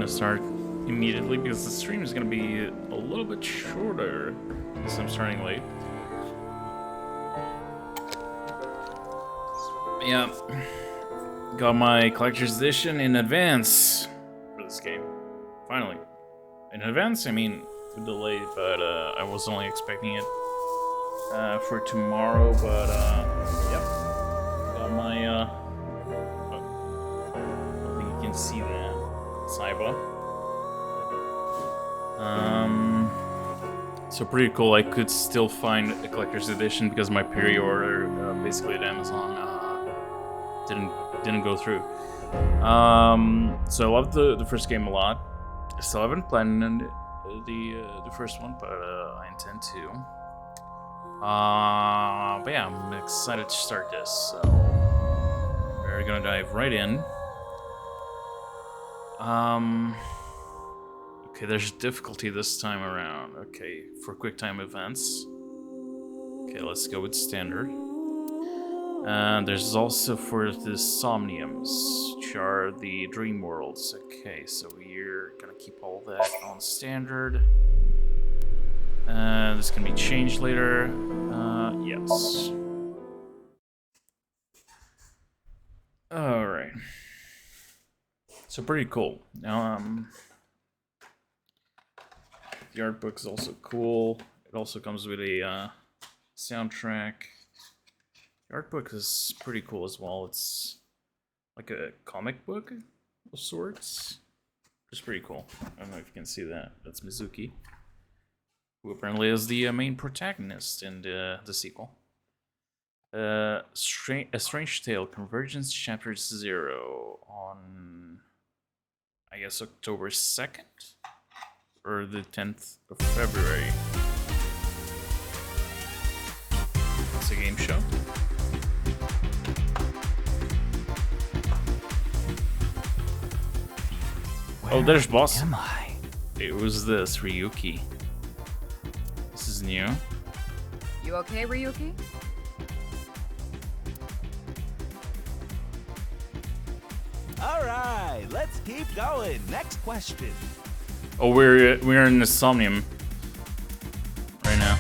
gonna start immediately because the stream is gonna be a little bit shorter since I'm starting late. Yeah, got my collector's edition in advance for this game. Finally, in advance. I mean, with delay, but I was only expecting it for tomorrow. But yep, got my. I think you can see that Saiba. So pretty cool. I could still find a collector's edition because my pre-order, basically at Amazon, didn't go through. So I loved the first game a lot. I still haven't played the first one, but I intend to. But yeah, I'm excited to start this. So we're gonna dive right in. Okay, there's difficulty this time around. Okay, for quick time events. Okay, let's go with standard. And there's also for the Somniums, which are the dream worlds. Okay, so we're gonna keep all that on standard. This can be changed later. Yes. Alright. So pretty cool. Now, the art book is also cool. It also comes with a soundtrack. The art book is pretty cool as well. It's like a comic book of sorts. It's pretty cool. I don't know if you can see that. That's Mizuki, who apparently is the main protagonist in the sequel. A Strange Tale, Convergence Chapter 0 on, I guess, October 2nd? Or the 10th of February. It's a game show. Oh, there's boss. Am I? It was this, Ryuki. This is new. You okay, Ryuki? All right, let's keep going. Next question. Oh, we're in the Somnium right now.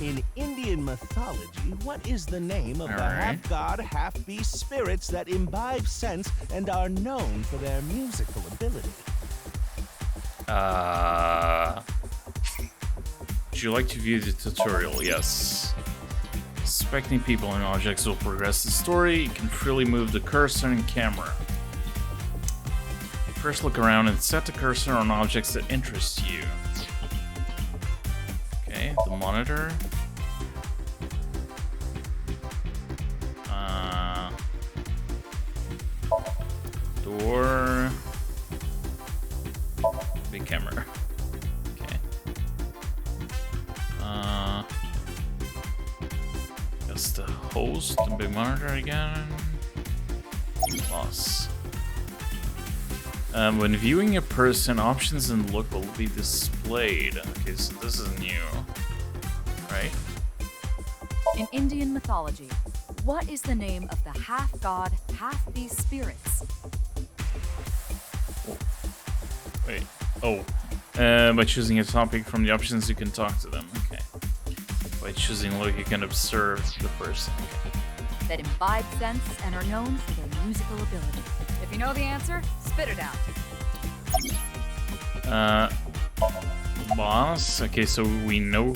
In Indian mythology, what is the name of the half-god, half-beast spirits that imbibe sense and are known for their musical ability? Would you like to view the tutorial? Yes. Suspecting people and objects will progress the story. You can freely move the cursor and camera. First look around and set the cursor on objects that interest you. Okay, the monitor. Door. Big camera. Okay. That's the host, the big monitor again. Boss. When viewing a person, options and look will be displayed. Okay, so this is new, right? In Indian mythology, what is the name of the half-god, half-beast spirits? Oh. Wait. Oh. By choosing a topic from the options, you can talk to them. Okay. By choosing look, you can observe the person. Okay. That imbibe sense and are known for their musical ability. If you know the answer, spit it out. Boss. Okay, so we know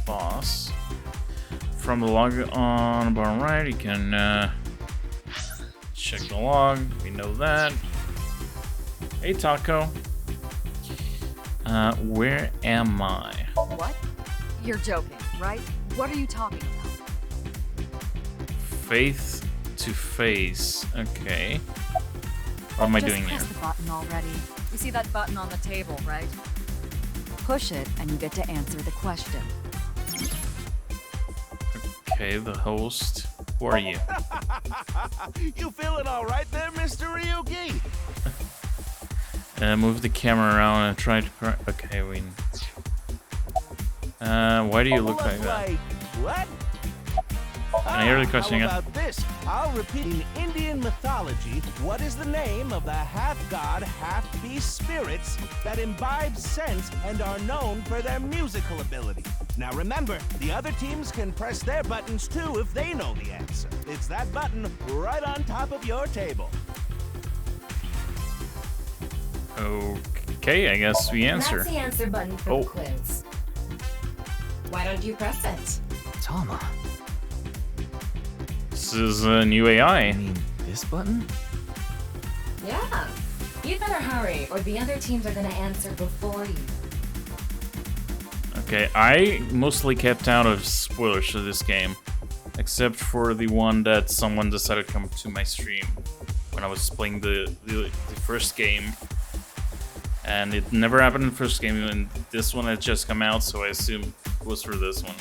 boss. From the log on the bottom right, you can check the log. We know that. Hey, Taco. Where am I? What? You're joking, right? What are you talking about? Faith to face. Okay. What am I doing Just here? press the button already. You see that button on the table, right? Push it and you get to answer the question. Okay, the host. Who are you? You feeling all right there, Mr. Ryuki? Move the camera around and try to... Okay, we... why do you look like that? What? Can I hear the question How again? about this? I'll repeat. In Indian mythology, what is the name of the half-god, half-beast spirits that imbibe sense and are known for their musical ability? Now remember, the other teams can press their buttons too if they know the answer. It's that button right on top of your table. Okay, I guess we answer. That's the answer button for the quiz. Why don't you press it? Tama, This is a new AI. I mean, this button? Yeah. You better hurry, or the other teams are gonna answer before you. Okay, I mostly kept out of spoilers for this game, except for the one that someone decided to come to my stream when I was playing the first game. And it never happened in the first game, and this one had just come out, so I assume it was for this one.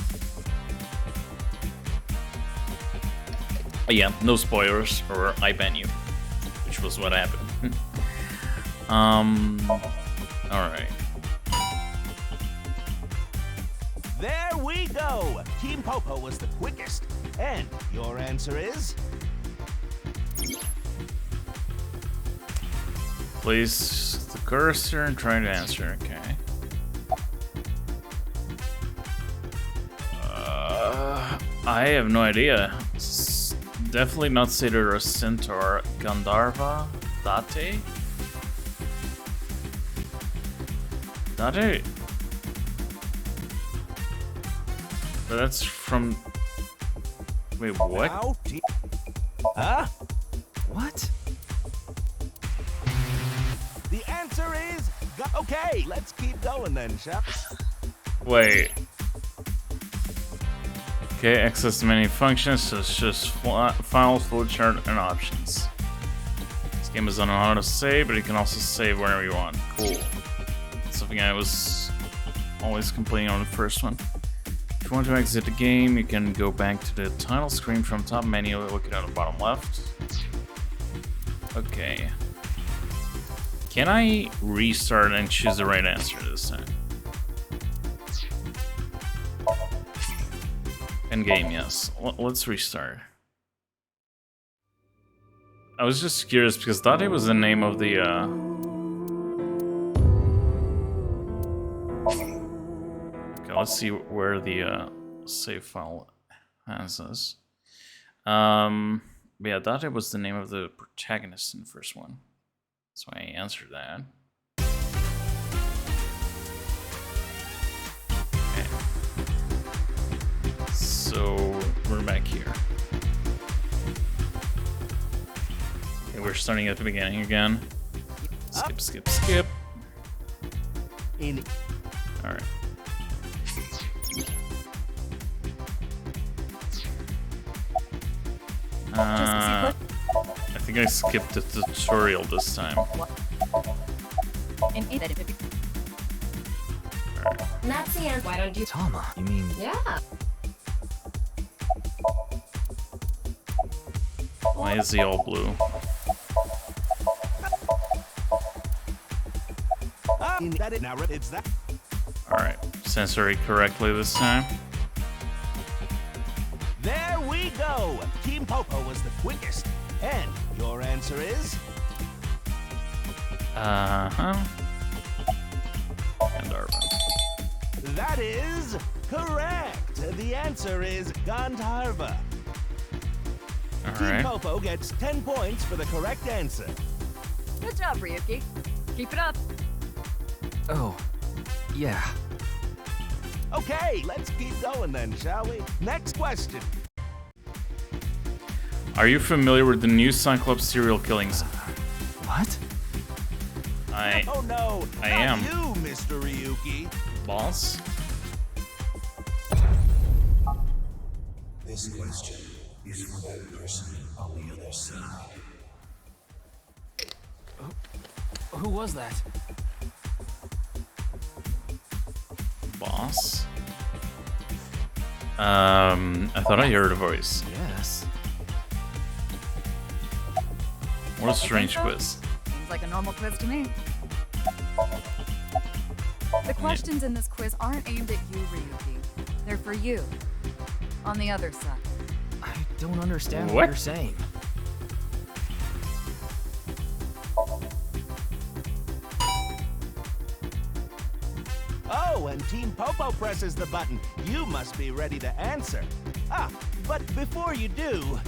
But yeah, no spoilers, or I ban you, which was what happened. Alright. There we go! Team Popo was the quickest. And your answer is? Place the cursor and try to answer, okay. I have no idea. It's definitely not Satyr or Centaur. Gandharva? Date? Date? But that's from... Wait, what? Now, huh? What? The answer is... Okay, let's keep going then, shall we? Wait. Okay, access many functions, so it's just file, flowchart, and options. This game is on how to save, but you can also save wherever you want. Cool. Something I was always complaining on the first one. If you want to exit the game, you can go back to the title screen from top menu, look it on the bottom left. Okay. Can I restart and choose the right answer this time? End game, yes. Let's restart. I was just curious because Date was the name of the Okay, let's see where the save file has us. Yeah, Date was the name of the protagonist in the first one. That's why I answered that. Okay. So we're back here. Okay, we're starting at the beginning again. Skip, skip, skip. Alright. I think I skipped the tutorial this time. That's the answer. Why don't you... Tama, you mean... Yeah. Why is he all blue? Alright, censor it correctly this time. There we go! Team Popo was the quickest. And your answer is? Uh-huh. Gandharva. That is correct. The answer is Gandharva. Team Alright. Popo gets 10 points for the correct answer. Good job, Ryuki. Keep it up. Oh, yeah. Okay, let's keep going then, shall we? Next question. Are you familiar with the new Cyclops serial killings? What? Oh no, I not am. you, Mr. Ryuki. Boss? This question is for that person on the other side. Who was that? Boss? I thought I heard a voice. Yes. What a strange quiz. Seems like a normal quiz to me. The questions in this quiz aren't aimed at you, Ryuki. They're for you. On the other side. I don't understand What? what you're saying. Oh, and Team Popo presses the button. You must be ready to answer. Ah, but before you do,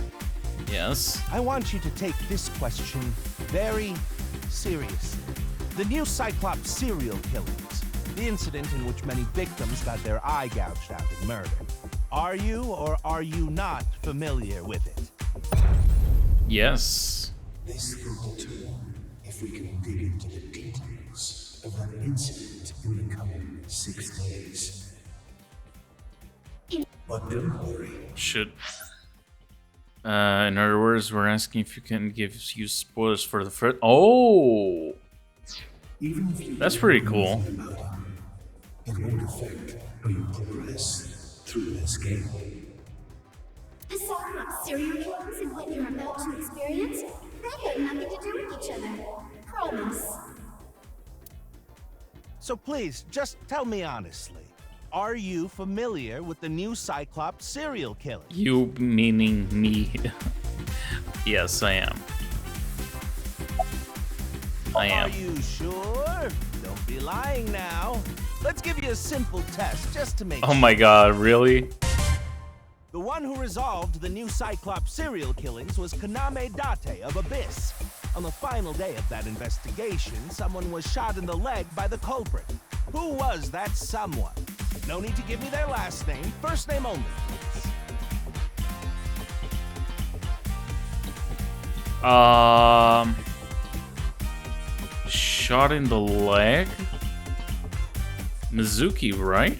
Yes. I want you to take this question very seriously. The new Cyclops serial killings, the incident in which many victims got their eye gouged out and murdered. Are you or are you not familiar with it? Yes. This will alter if we can dig into the details of that incident in the coming 6 days. But don't worry, Should. In other words, we're asking if you can give you spoilers for the first. Oh, even if you that's don't pretty know cool. anything about it, it won't affect how you progress through this game. The Cyclops serial killings and what you're about to experience, they have nothing to do with each other. Promise. So please, just tell me honestly. Are you familiar with the new Cyclops serial killer? You meaning me? Yes, I am. I am. Are you sure? Don't be lying now. Let's give you a simple test just to make Oh sure. my god, really? The one who resolved the new Cyclops serial killings was Kaname Date of Abyss. On the final day of that investigation, someone was shot in the leg by the culprit. Who was that someone? No need to give me their last name, first name only, please. Shot in the leg? Mizuki, right?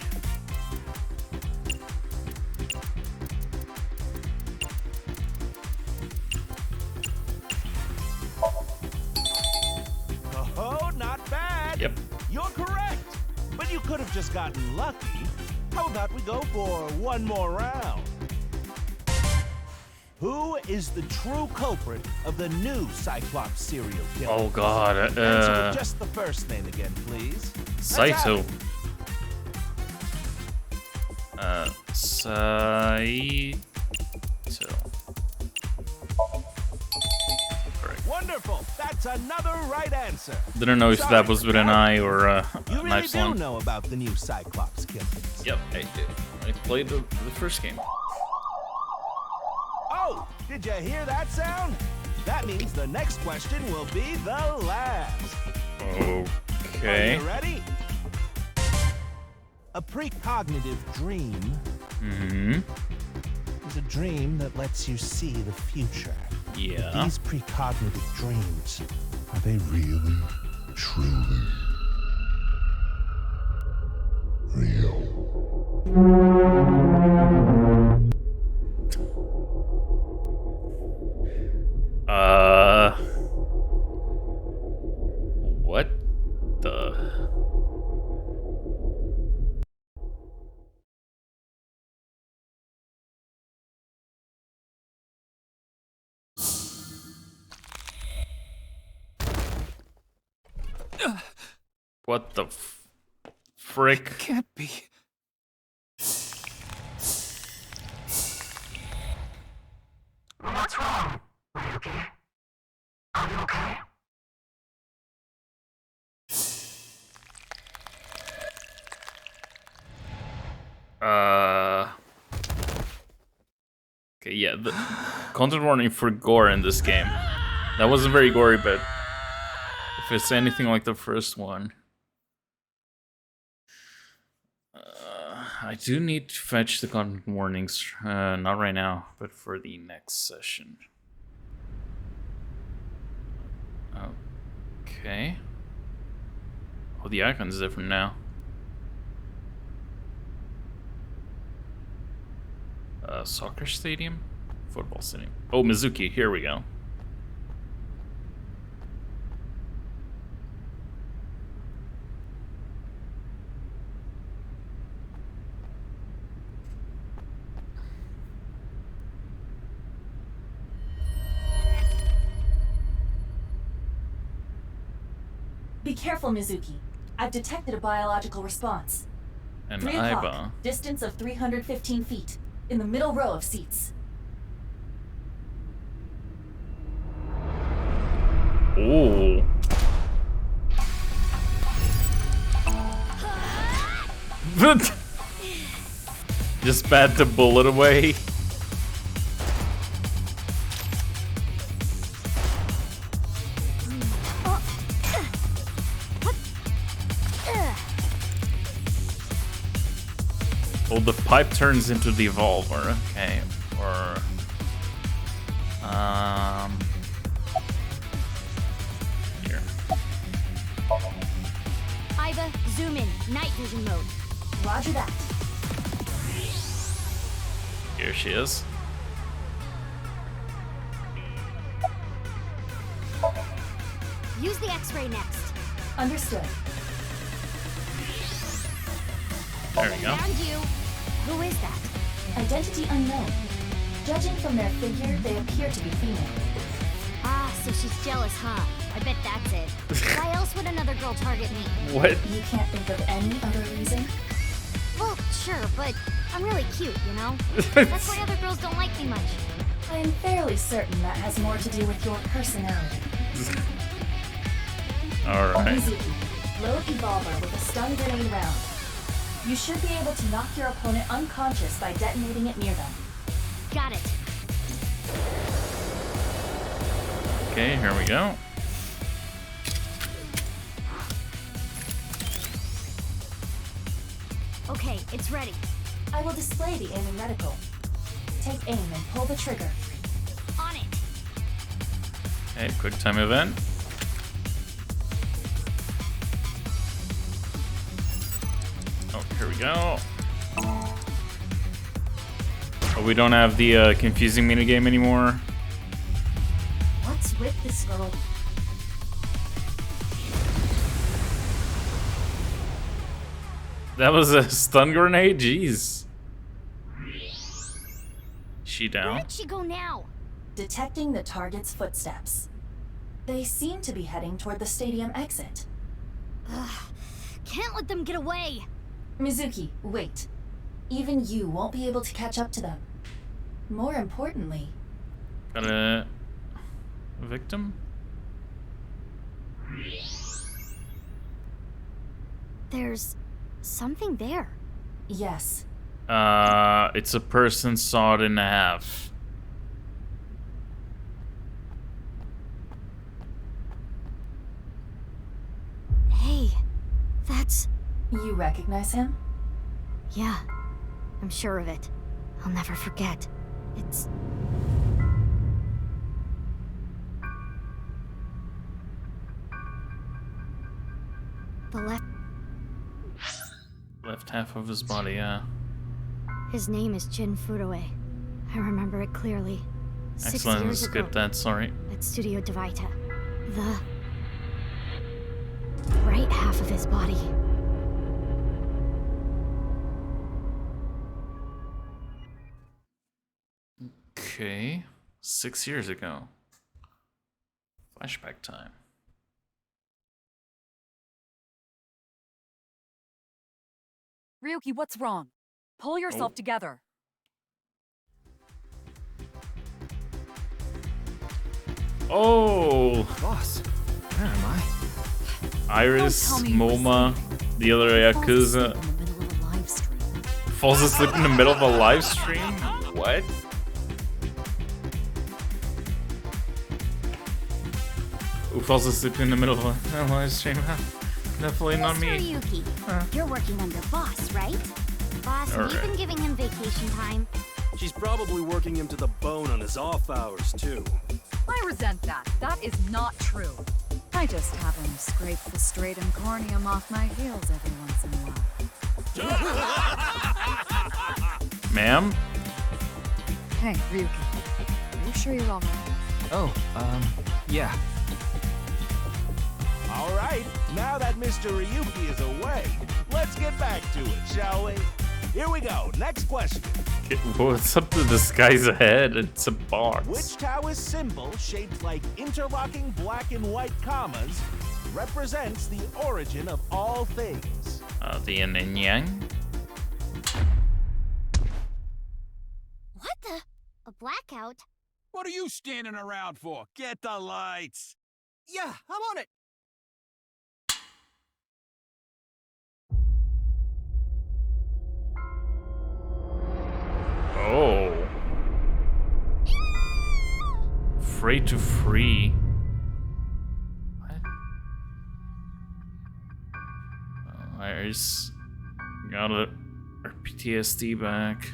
Oh, not bad. Yep. You're correct. But you could have just gotten lucky. How about we go for one more round? Who is the true culprit of the new Cyclops serial killer? Oh god, Answer with just the first name again, please. Let's have Saito. it. Saito. Correct. Wonderful. That's another right answer. Didn't know if Sorry, that was with an I or a You really nice do one. know about the new Cyclops killings. Yep, I do. I played the first game. Oh, did you hear that sound? That means the next question will be the last. Okay. Are you ready? A precognitive dream Mm-hmm. is a dream that lets you see the future. Yeah. These precognitive dreams, Are they really, truly real? What the? What the frick? Can't be. What's wrong? Ryuki? Are you okay? Okay, yeah, the content warning for gore in this game. That wasn't very gory, but if it's anything like the first one. I do need to fetch the content warnings, not right now, but for the next session. Okay. Oh, the icon's different now. Soccer stadium? Football stadium. Oh, Mizuki, here we go. Be careful, Mizuki. I've detected a biological response. And 3 Aiba. o'clock, distance of 315 feet, in the middle row of seats. Ooh. Just bat the bullet away. Oh, the pipe turns into the revolver. Okay, or here. Iva, zoom in. Night vision mode. Roger that. Here she is. Use the X-ray next. Understood. There we go. Found you. Who is that? Identity unknown. Judging from their figure, they appear to be female. Ah, so she's jealous, huh? I bet that's it. Why else would another girl target me? What? You can't think of any other reason? Well, sure, but I'm really cute, you know? That's why other girls don't like me much. I am fairly certain that has more to do with your personality. Alright. Mizuki, load Evolver with a stun grenade round. You should be able to knock your opponent unconscious by detonating it near them. Got it. Okay, here we go. Okay, it's ready. I will display the aiming reticle. Take aim and pull the trigger. On it. Okay, quick time event. Oh, here we go. Oh, we don't have the confusing minigame anymore. What's with this girl? That was a stun grenade? Jeez. She Where down? did she go now? Detecting the target's footsteps. They seem to be heading toward the stadium exit. Ugh, can't let them get away. Mizuki, wait. Even you won't be able to catch up to them. More importantly, Got a victim? There's something there. yes, It's a person sawed in half. Hey, that's... you recognize him? Yeah, I'm sure of it. I'll never forget. It's... the Left half of his body, yeah. His name is Jin Furue. I remember it clearly. 6 Excellent, years skip ago, that, sorry. at Studio Devaita. The right half of his body. Okay. 6 years ago. Flashback time. Ryuki, what's wrong? Pull yourself together. Oh! Boss, where am I? Iris, Don't tell me you were Moma, the other Yakuza. Falls asleep in the middle of a live stream. Falls asleep in the middle of a live stream? What? Who falls asleep in the middle of a live stream? Definitely not Mr. me. Ryuki, you're working under boss, right? Boss, have you Alright. been giving him vacation time? She's probably working him to the bone on his off hours, too. I resent that. That is not true. I just have him scrape the stratum corneum off my heels every once in a while. Ma'am? Hey, Ryuki. Are you sure you're alright? Oh, yeah. All right, now that Mr. Ryuki is away, let's get back to it, shall we? Here we go. Next question. What's up to this guy's head? It's a box. Which Taoist symbol, shaped like interlocking black and white commas, represents the origin of all things? The yin and yang? What the? A blackout? What are you standing around for? Get the lights! Yeah, I'm on it. Oh. Free to free. What? I just got our PTSD back.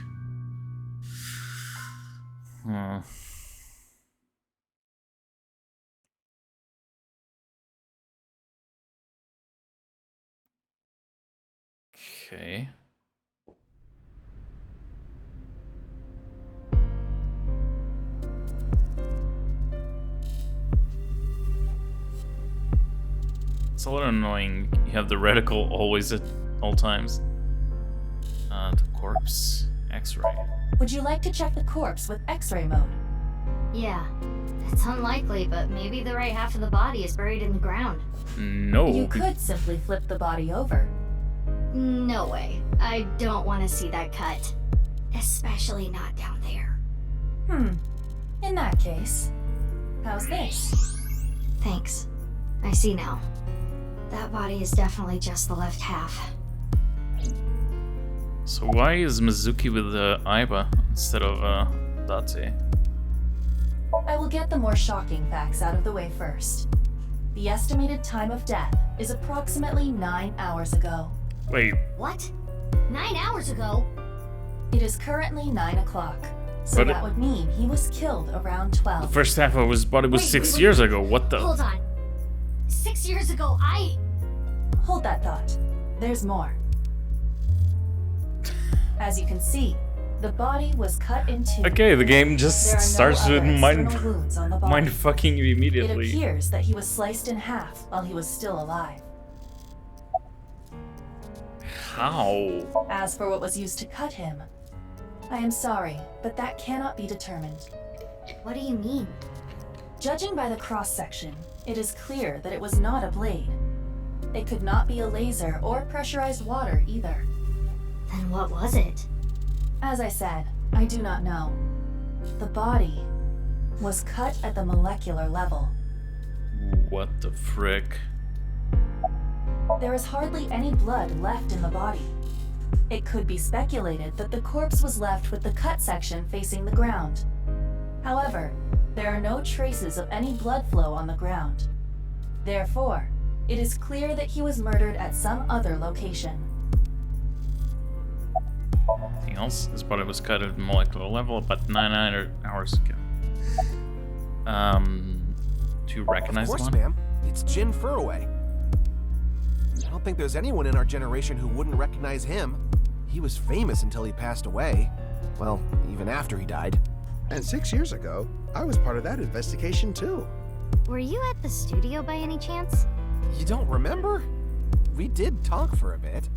Huh. Okay. It's a little annoying. You have the reticle always at all times. The corpse. X-ray. Would you like to check the corpse with X-ray mode? Yeah. It's unlikely, but maybe the right half of the body is buried in the ground. No. You could simply flip the body over. No way. I don't want to see that cut. Especially not down there. In that case, how's this? Thanks. I see now. That body is definitely just the left half. So why is Mizuki with the Aiba instead of Date? I will get the more shocking facts out of the way first. The estimated time of death is approximately 9 hours ago. Wait, What? 9 hours ago? It is currently 9 o'clock, so But that would mean he was killed around 12. the first half of his body was Wait, 6 wait, years ago. What the? Hold on. 6 years ago, Hold that thought. There's more. As you can see, the body was cut in two. Okay, the game There just are starts no with other mind external wounds on the body. fucking you It immediately. appears that he was sliced in half while he was still alive. How? As for what was used to cut him, I am sorry, but that cannot be determined. What do you mean? Judging by the cross-section, it is clear that it was not a blade. It could not be a laser or pressurized water either. Then what was it? As I said, I do not know. The body was cut at the molecular level. What the frick? There is hardly any blood left in the body. It could be speculated that the corpse was left with the cut section facing the ground. However, there are no traces of any blood flow on the ground. Therefore, it is clear that he was murdered at some other location. Anything else? His body was cut at molecular level about 9 hours ago. Do you recognize Of course, one? ma'am. It's Jin Furaway. I don't think there's anyone in our generation who wouldn't recognize him. He was famous until he passed away. Well, even after he died. And 6 years ago, I was part of that investigation too. Were you at the studio by any chance? You don't remember? We did talk for a bit.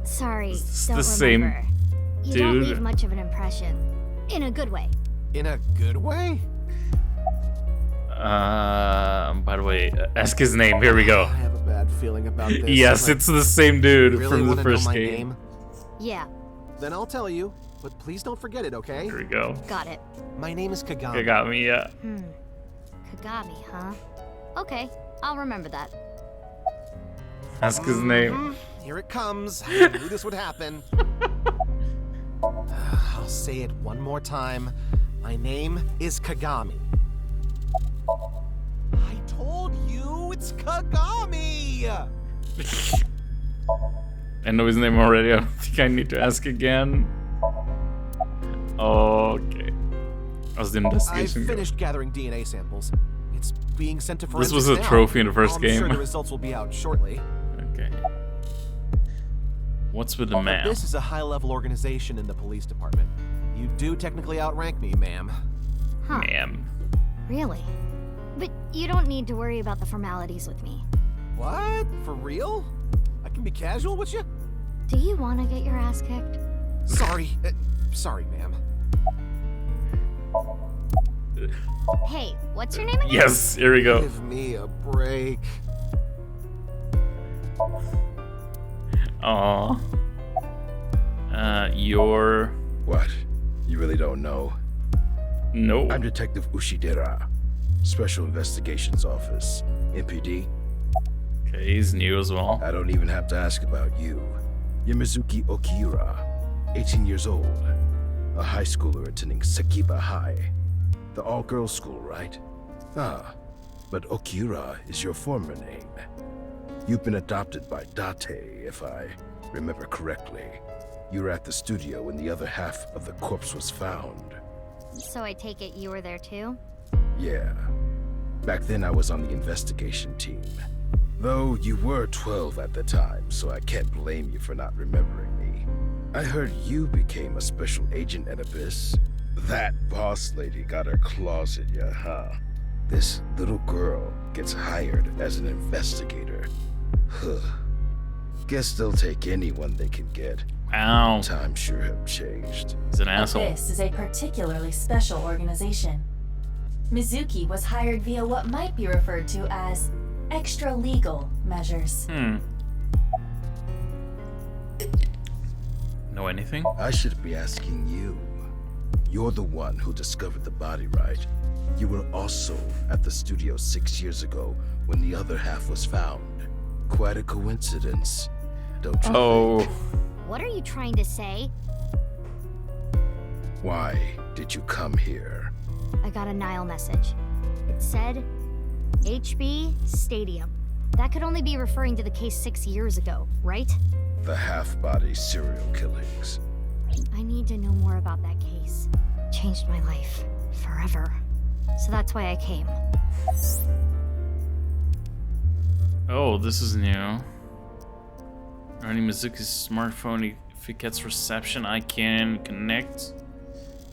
Sorry, It's don't the same remember. You don't dude. leave much of an impression. In a good way. In a good way? By the way, ask his name. Here we go. I have a bad feeling about this. Yes, Like, it's the same dude really from the wanna know first my game. name? Yeah, Then I'll tell you, but please don't forget it, okay? Here we go. got it. My name is Kagami. You got me, yeah. Kagami, huh? Okay, I'll remember that. Ask his name. Here it comes. I knew this would happen. I'll say it one more time. My name is Kagami. I told you it's Kagami! I know his name already. I don't think I need to ask again. Okay. How's the I've investigation go? finished gathering DNA samples. It's being sent to This forensics was a now. trophy in the first I'm game. sure the results will be out shortly. Okay. What's with the map? This is a high-level organization in the police department. You do technically outrank me, ma'am. Huh, Ma'am. really? But you don't need to worry about the formalities with me. What? For real? I can be casual with you? Do you want to get your ass kicked? Sorry. Sorry, ma'am. Hey, what's your name again? Yes, here we go. Give me a break. Aw. You're... What? You really don't know? No. I'm Detective Ushidera. Special Investigations Office. MPD. Okay, he's new as well. I don't even have to ask about you. You're Mizuki Okira, 18 years old. A high schooler attending Sakiba High. The all-girls school, right? Ah, but Okira is your former name. You've been adopted by Date, if I remember correctly. You were at the studio when the other half of the corpse was found. So I take it you were there too? Yeah. Back then I was on the investigation team. Though you were 12 at the time, so I can't blame you for not remembering me. I heard you became a special agent at Abyss. That boss lady got her claws in you, huh? This little girl gets hired as an investigator. Huh. Guess they'll take anyone they can get. Ow. Times sure have changed. He's an asshole. Abyss is a particularly special organization. Mizuki was hired via what might be referred to as extra-legal measures. Know anything? I should be asking you. You're the one who discovered the body, right? You were also at the studio 6 years ago when the other half was found. Quite a coincidence, don't you think? What are you trying to say? Why did you come here? I got a Nile message. It said, HB Stadium. That could only be referring to the case 6 years ago, right? The half-body serial killings. I need to know more about that case. Changed my life. Forever. So that's why I came. Oh, this is new. Running Mizuki's smartphone, if it gets reception, I can connect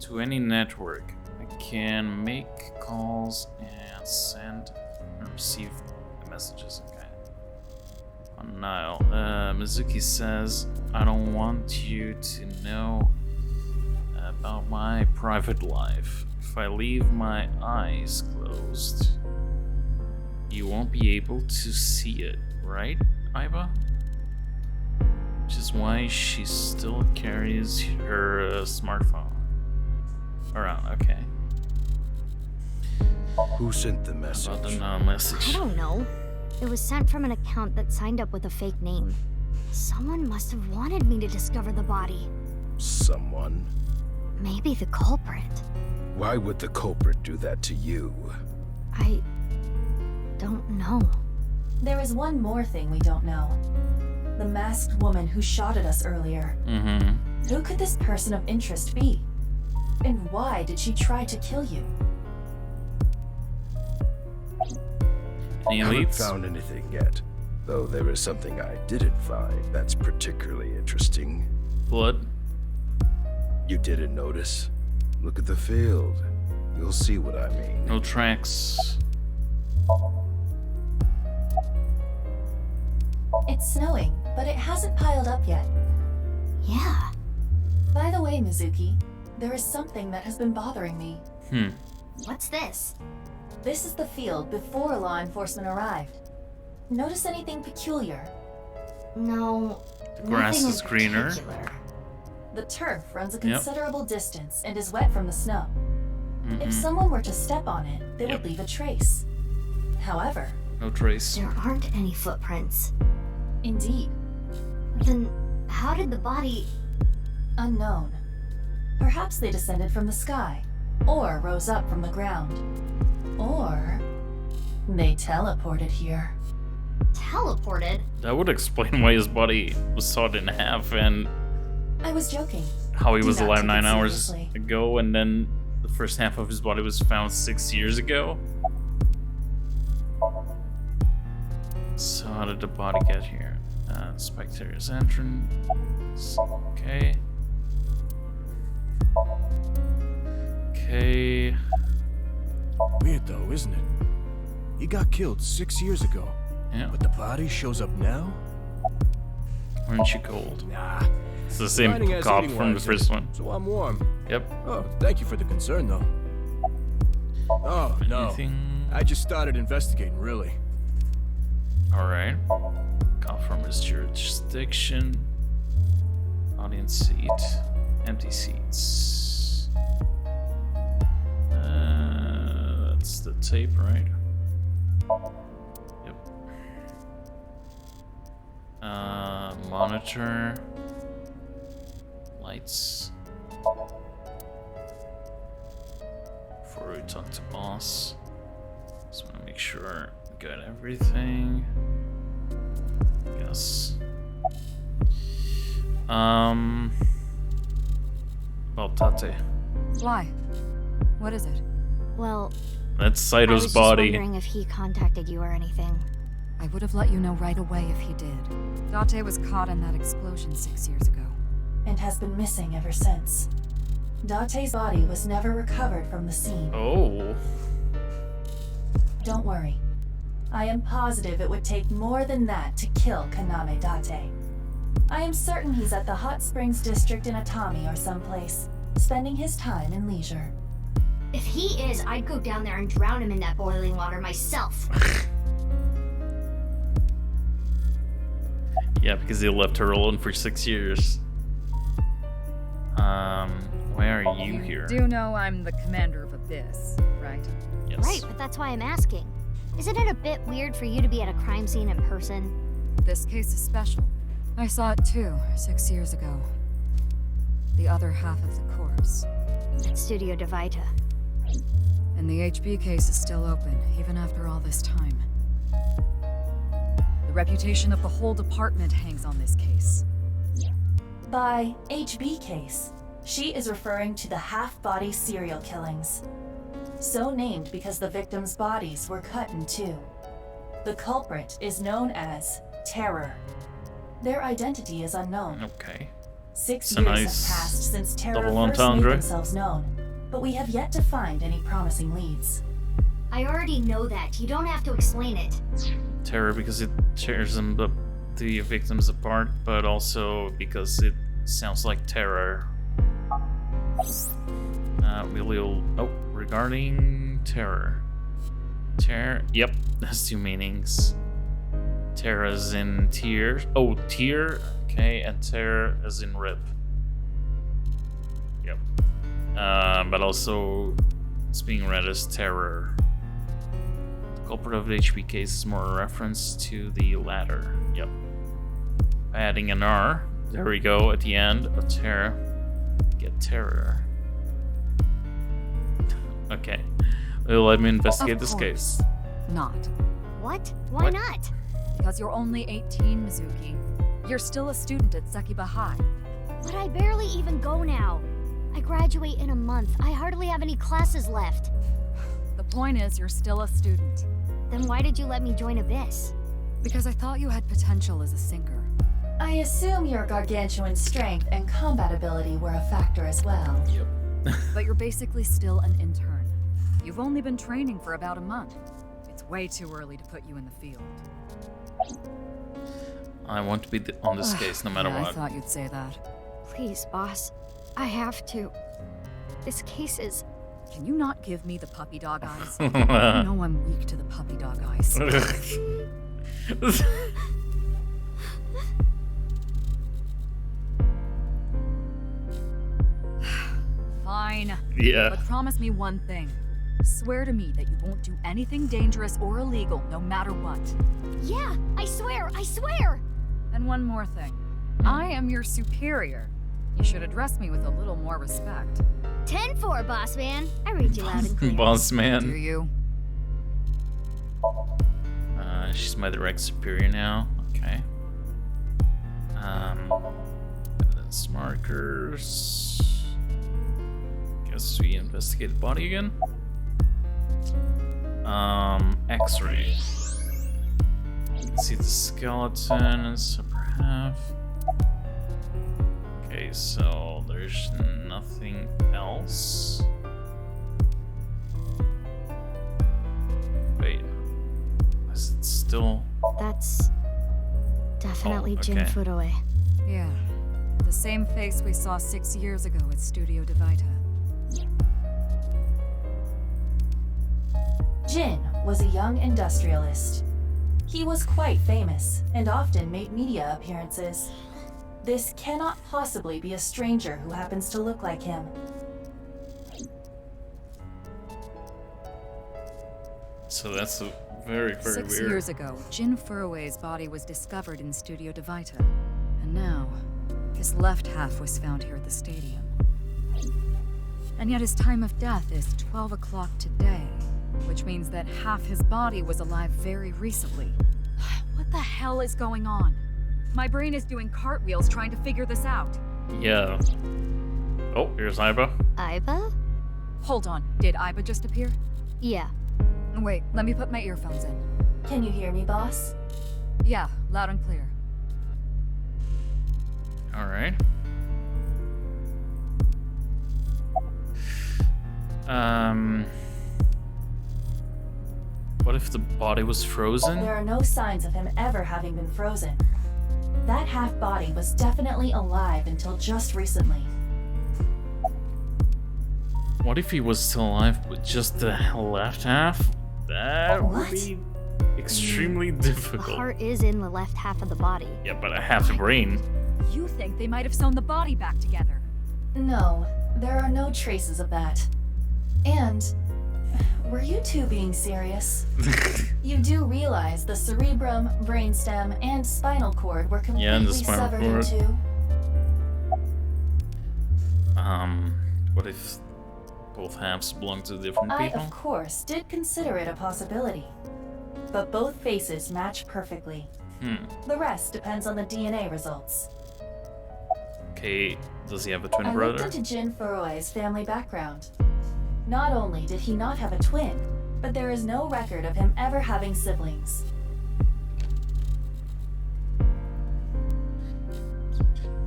to any network. I can make calls and send and receive messages. Okay. On Nile. Mizuki says, I don't want you to know about my private life. If I leave my eyes closed, you won't be able to see it, right, Aiba? Which is why she still carries her smartphone around. Okay. Who sent the message? About the message. I don't know. It was sent from an account that signed up with a fake name. Someone must have wanted me to discover the body. Someone? Maybe the culprit. Why would the culprit do that to you? I don't know. There is one more thing we don't know. The masked woman who shot at us earlier. Who could this person of interest be? And why did she try to kill you? Any I haven't leads? found anything yet, though there is something I didn't find that's particularly interesting. Blood? You didn't notice? Look at the field. You'll see what I mean. No tracks. It's snowing, but it hasn't piled up yet. Yeah. By the way, Mizuki, there is something that has been bothering me. What's this? This is the field before law enforcement arrived. Notice anything peculiar? No. The grass nothing is in greener. particular. The turf runs a considerable distance and is wet from the snow. If someone were to step on it, they would leave a trace. However, No trace. There aren't any footprints. Indeed. Then how did the body... Unknown. Perhaps they descended from the sky, or rose up from the ground. Or they teleported here. Teleported? That would explain why his body was sawed in half and I was joking. how he Do was not alive take 9 it hours seriously. ago, and then the first half of his body was found 6 years ago. So how did the body get here? Spectator's entrance. Okay. Okay. Weird though, isn't it? He got killed 6 years ago, Yeah. but the body shows up now? Aren't you cold? Nah. It's the same Mining has cop heating from the wires first in it, one. So I'm warm. Yep. Oh, thank you for the concern though. Oh, no. Anything? I just started investigating, really. Alright. Cop from his jurisdiction. Audience seat. Empty seats. That's That's the tape, right? Yep. Monitor. Lights. Before we talk to boss. Just want to make sure we got everything. Yes. About Tate. Why? What is it? Well, That's I Saito's was body. just wondering if he contacted you or anything. I would have let you know right away if he did. Date was caught in that explosion 6 years ago. And has been missing ever since. Date's body was never recovered from the scene. Oh. Don't worry. I am positive it would take more than that to kill Kaname Date. I am certain he's at the Hot Springs District in Atami or someplace, spending his time in leisure. If he is, I'd go down there and drown him in that boiling water myself. Yeah, because he left her alone for 6 years. Why are you here? Do know I'm the commander of Abyss, right? Yes. Right, but that's why I'm asking. Isn't it a bit weird for you to be at a crime scene in person? This case is special. I saw it too, 6 years ago. The other half of the corpse. At Studio Devita. And the HB case is still open, even after all this time. The reputation of the whole department hangs on this case. By HB case, she is referring to the half-body serial killings. So named because the victims' bodies were cut in two. The culprit is known as Terror. Their identity is unknown. Okay. 6 It's a years nice have passed since Terror double first made entendre. themselves known, but we have yet to find any promising leads. I already know that. You don't have to explain it. Terror because it tears the victims apart, but also because it sounds like terror. Regarding terror. Yep, that's two meanings. Terror as in tear. Oh, tear. Okay, and terror as in rip. Yep. But also it's being read as terror. The culprit of the HP case is more a reference to the latter. Yep. Adding an R. There we go at the end of terror. Get terror. Okay. Well, let me investigate this case. Not. What? Why What? not? Because you're only 18, Mizuki. You're still a student at Sekiba High. But I barely even go now. I graduate in a month. I hardly have any classes left. The point is, you're still a student. Then why did you let me join Abyss? Because I thought you had potential as a singer. I assume your gargantuan strength and combat ability were a factor as well. Yep. But you're basically still an intern. You've only been training for about a month. It's way too early to put you in the field. I want to be on this case no matter Yeah, what. I thought you'd say that. Please, boss. I have to. This case is... Can you not give me the puppy dog eyes? You know I'm weak to the puppy dog eyes. Fine. Yeah. But promise me one thing. Swear to me that you won't do anything dangerous or illegal, no matter what. Yeah, I swear, I swear! And one more thing. I am your superior. You should address me with a little more respect. 10-4, boss man. I read you loud and clear. Boss Do man. you? She's my direct superior now. Okay. That's markers. Guess we investigate the body again. X-ray. See the skeleton and upper half. Okay, so there's nothing else. Wait, is it still? That's definitely Oh, Jin okay. Fudoe. Yeah. The same face we saw 6 years ago at Studio Devita. Jin was a young industrialist. He was quite famous and often made media appearances. This cannot possibly be a stranger who happens to look like him. So that's a very, very 6 weird. years ago, Jin Furue's body was discovered in Studio Devita. And now, his left half was found here at the stadium. And yet his time of death is 12 o'clock today, which means that half his body was alive very recently. What the hell is going on? My brain is doing cartwheels trying to figure this out. Yeah. Oh, here's Iba. Iba? Hold on, did Iba just appear? Yeah. Wait, let me put my earphones in. Can you hear me, boss? Yeah, loud and clear. Alright. What if the body was frozen? There are no signs of him ever having been frozen. That half body was definitely alive until just recently. What if he was still alive with just the left half? That would What? be extremely The difficult. heart is in the left half of the body. Yeah, but I have the brain. You think they might have sewn the body back together? No, there are no traces of that. And were you two being serious? You do realize the cerebrum, brainstem, and spinal cord were Yeah, and the completely spinal severed cord. in two? What if both halves belong to different I, people? of course, did consider it a possibility. But both faces match perfectly. The rest depends on the DNA results. Okay, does he have a twin I brother? looked into Jin Furue's family background. Not only did he not have a twin, but there is no record of him ever having siblings.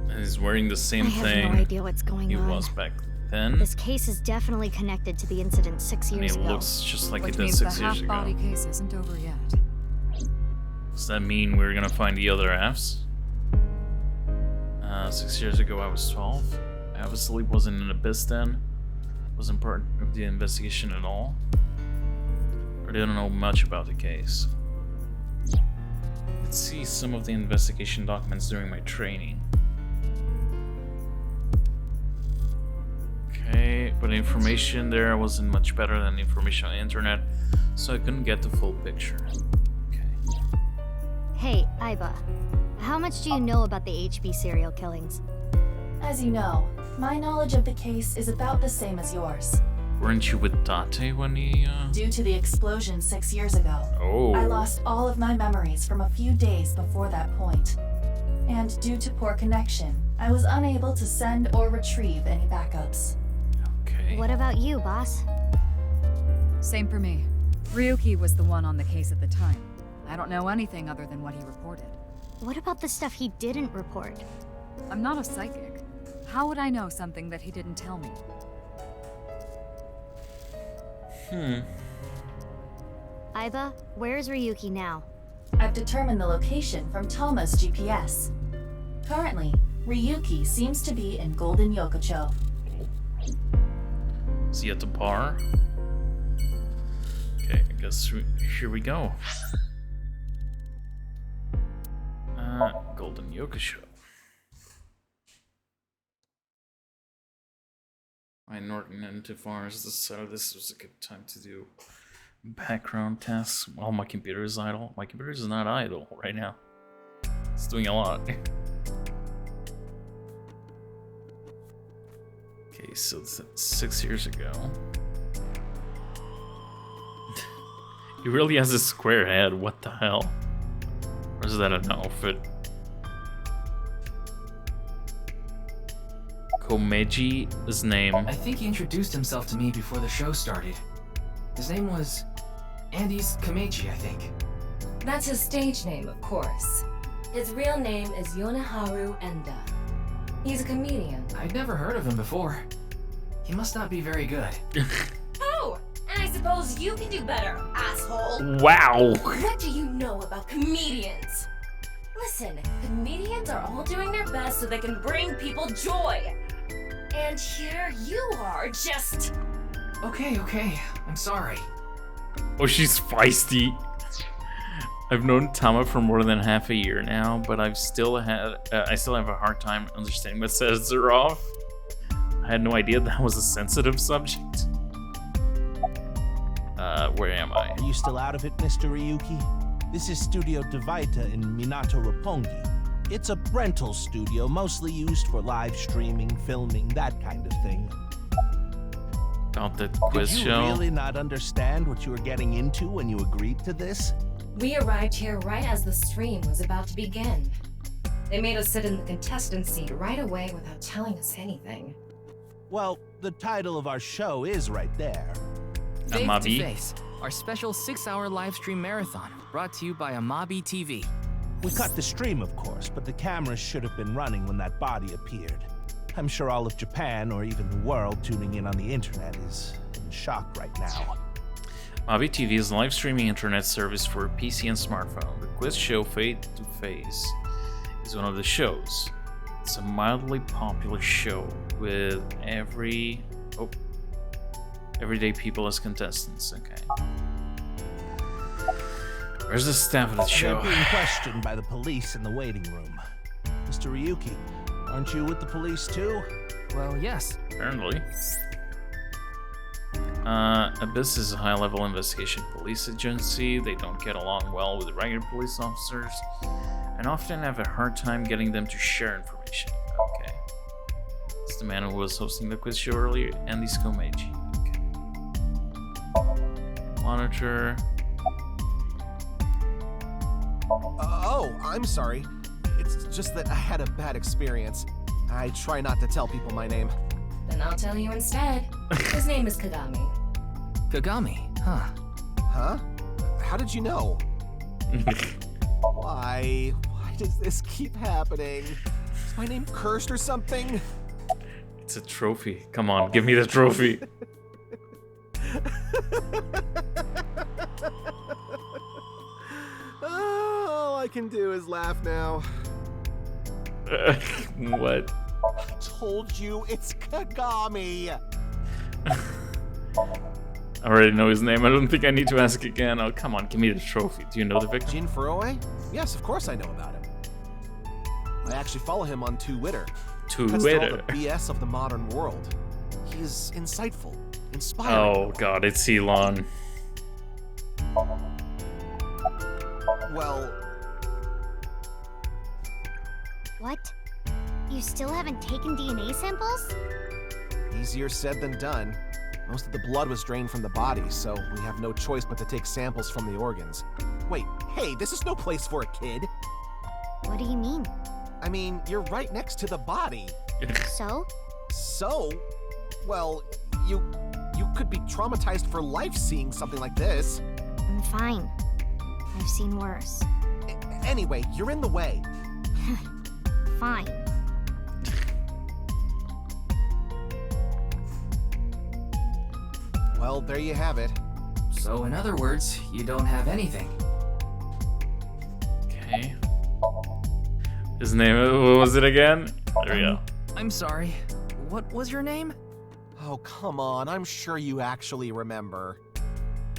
And he's wearing the same I have thing no idea what's going he on. was back then. This case is definitely connected to the incident 6 And years he ago. looks just like Which he did means 6 the years ago. half-body case isn't over yet. Does that mean we're gonna find the other halves? 6 years ago I was 12. I obviously wasn't in Abyss then. Wasn't part of the investigation at all. Or didn't know much about the case. Let's see some of the investigation documents during my training. Okay, but the information there wasn't much better than the information on the internet, so I couldn't get the full picture. Okay. Hey, Iba. How much do you know about the HB serial killings? As you know, my knowledge of the case is about the same as yours. Weren't you with Date when he, Due to the explosion 6 years ago, Oh. I lost all of my memories from a few days before that point. And due to poor connection, I was unable to send or retrieve any backups. Okay. What about you, boss? Same for me. Ryuki was the one on the case at the time. I don't know anything other than what he reported. What about the stuff he didn't report? I'm not a psychic. How would I know something that he didn't tell me? Iba, where's Ryuki now? I've determined the location from Toma's GPS. Currently, Ryuki seems to be in Golden Yokocho. Is he at the bar? Okay, I guess here we go. Golden Yokocho. My Norton and Tavares decided this was a good time to do background tests while my computer is idle. My computer is not idle right now. It's doing a lot. Okay, so it's 6 years ago. He really has a square head, what the hell? Or is that an outfit? Komeji's name. I think he introduced himself to me before the show started. His name was Andy's Kameji, I think. That's his stage name, of course. His real name is Yoneharu Enda. He's a comedian. I'd never heard of him before. He must not be very good. Oh, and I suppose you can do better, asshole. Wow! What do you know about comedians? Listen, comedians are all doing their best so they can bring people joy. And here you are, just... Okay, I'm sorry. Oh, she's feisty. I've known Tama for more than half a year now, but I still have a hard time understanding what sets her off. I had no idea that was a sensitive subject. Where am I? Are you still out of it, Mr. Ryuki? This is Studio Devita in Minato Roppongi. It's a rental studio mostly used for live streaming, filming, that kind of thing. About the quiz Did you show. really not understand what you were getting into when you agreed to this? We arrived here right as the stream was about to begin. They made us sit in the contestant seat right away without telling us anything. Well, the title of our show is right there. Face Amabi? to Face, our special 6-hour live stream marathon, brought to you by Amabi TV. We cut the stream, of course, but the cameras should have been running when that body appeared. I'm sure all of Japan, or even the world, tuning in on the internet is in shock right now. Amabi TV is a live streaming internet service for PC and smartphone. The quiz show Face to Face is one of the shows. It's a mildly popular show with everyday people as contestants. Okay. Where's the staff of the show? They're being questioned by the police in the waiting room. Mr. Ryuki, aren't you with the police too? Well, yes. Apparently. Abyss is a high-level investigation police agency. They don't get along well with regular police officers and often have a hard time getting them to share information. Okay. It's the man who was hosting the quiz show earlier, Andy Skomeji. Okay. Monitor. Oh, I'm sorry. It's just that I had a bad experience. I try not to tell people my name. Then I'll tell you instead. His name is Kagami. Kagami, huh? Huh? How did you know? Why does this keep happening? Is my name cursed or something? It's a trophy. Come on, give me the trophy. All I can do is laugh now. What? I told you it's Kagami. I already know his name. I don't think I need to ask again. Oh, come on, give me the trophy. Do you know the victim? Jin Furue? Yes, of course I know about him. I actually follow him on Twitter. Cuts through all the BS of the modern world. He is insightful, inspiring. Oh god, it's Elon. Well... What? You still haven't taken DNA samples? Easier said than done. Most of the blood was drained from the body, so we have no choice but to take samples from the organs. Wait, hey, this is no place for a kid. What do you mean? I mean, you're right next to the body. So? So? Well, you could be traumatized for life seeing something like this. I'm fine. I've seen worse. Anyway, you're in the way. Fine. Well, there you have it. So, in other words, you don't have anything. Okay. His name, what was it again? There we go. I'm sorry. What was your name? Oh, come on. I'm sure you actually remember.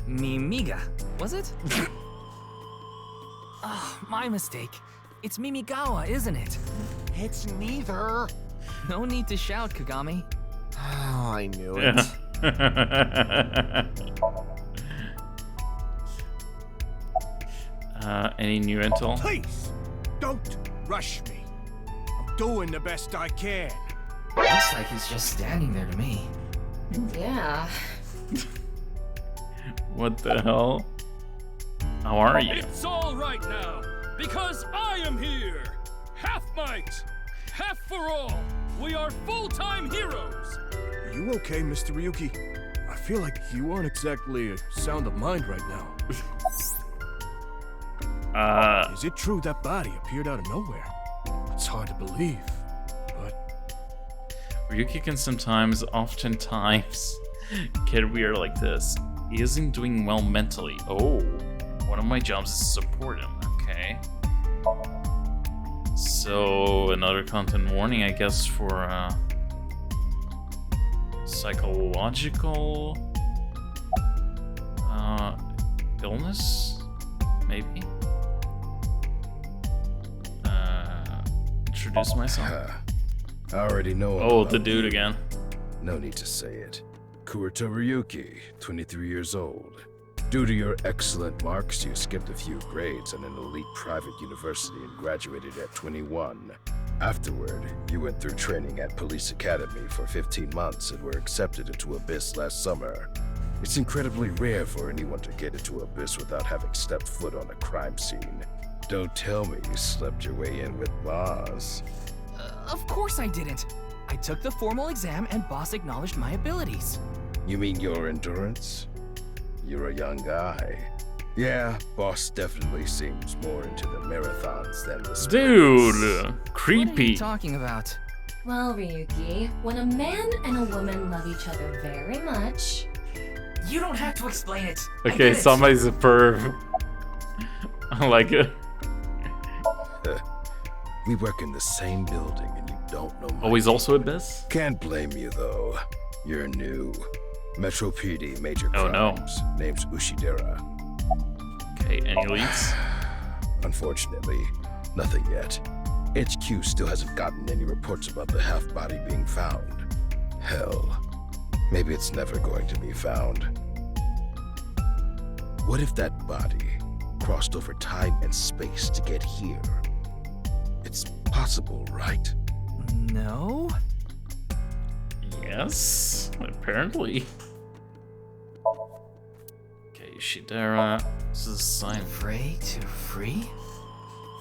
Mimiga, was it? Oh, my mistake. It's Mimigawa, isn't it? It's neither. No need to shout, Kagami. Oh, I knew it. Any new intel? Please, don't rush me. I'm doing the best I can. Looks like he's just standing there to me. Yeah. What the hell? How are you? It's all right now, because I am here. Half might, half for all. We are full-time heroes. Are you okay, Mr. Ryuki? I feel like you aren't exactly sound of mind right now. Is it true that body appeared out of nowhere? It's hard to believe, but... Ryuki can oftentimes, get weird like this. He isn't doing well mentally. Oh, one of my jobs is to support him. Okay. So, another content warning, I guess, for, psychological, illness? Maybe? Introduce myself. I already know. Oh, the dude again. No need to say it. Kurita Ryuki, 23 years old. Due to your excellent marks, you skipped a few grades at an elite private university and graduated at 21. Afterward, you went through training at Police Academy for 15 months and were accepted into Abyss last summer. It's incredibly rare for anyone to get into Abyss without having stepped foot on a crime scene. Don't tell me you slept your way in with Boss. Of course I didn't. I took the formal exam and Boss acknowledged my abilities. You mean your endurance? You're a young guy. Yeah, Boss definitely seems more into the marathons than the sprints. Dude, creepy. What are you talking about? Well, Ryuki, when a man and a woman love each other very much... You don't have to explain it. Okay, somebody's a perv. I like it. We work in the same building and you don't know my Oh, he's also Abyss? Can't blame you though. You're new. Metro PD, major Oh, crimes. no. Name's Ushidera. Okay, any leads? Unfortunately, nothing yet. HQ still hasn't gotten any reports about the half-body being found. Hell, maybe it's never going to be found. What if that body crossed over time and space to get here? It's possible, right? No? Yes, apparently. Okay, Ushidera. This is a sign. Fray to free?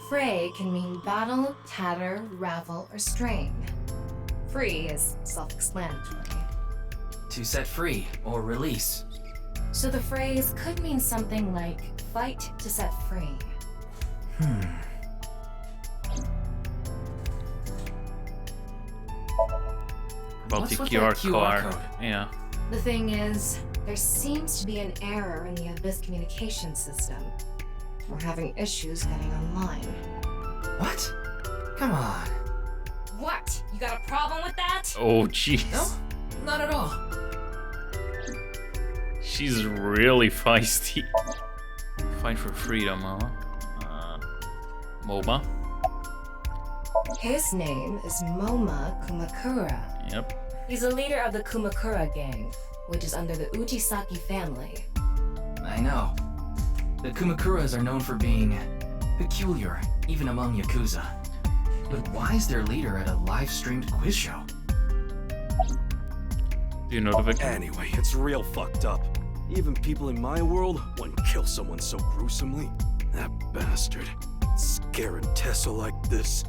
Fray can mean battle, tatter, ravel, or strain. Free is self-explanatory. To set free or release. So the phrase could mean something like fight to set free. About What's the with QR that QR code. code? Yeah. The thing is, there seems to be an error in the Abyss communication system. We're having issues getting online. What? Come on. What? You got a problem with that? Oh, jeez. No, not at all. She's really feisty. Fight for freedom, huh? MOBA. His name is Moma Kumakura. Yep. He's a leader of the Kumakura gang, which is under the Ujisaki family. I know. The Kumakuras are known for being peculiar, even among Yakuza. But why is their leader at a live-streamed quiz show? Do you know the victim? Anyway, it's real fucked up. Even people in my world wouldn't kill someone so gruesomely. That bastard. Scaring Tessa like this.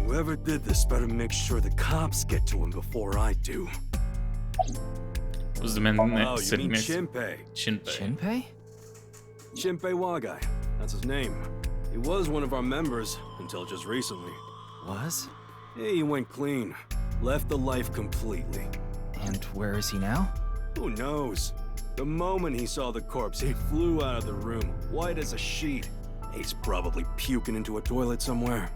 Whoever did this better make sure the cops get to him before I do. Was the man Oh, you sitting mean next? Shinpei. Shinpei. Shinpei Wagai. That's his name. He was one of our members until just recently. Was? Yeah, he went clean. Left the life completely. And where is he now? Who knows? The moment he saw the corpse, he flew out of the room, white as a sheet. He's probably puking into a toilet somewhere.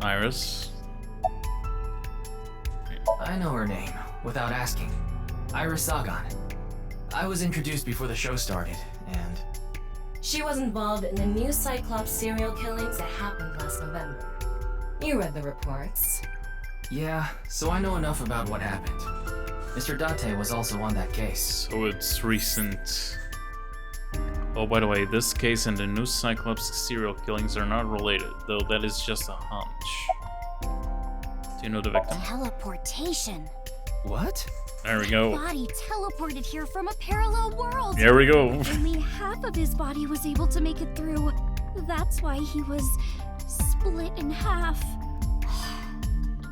Iris. I know her name, without asking. Iris Sagan. I was introduced before the show started, and... She was involved in the new Cyclops serial killings that happened last November. You read the reports. Yeah, so I know enough about what happened. Mr. Date was also on that case. So it's recent. Oh, by the way, this case and the new Cyclops serial killings are not related, though that is just a hunch. Do you know the victim? Teleportation. What? There we go. Body teleported here from a parallel world. There we go. Only half of his body was able to make it through. That's why he was split in half.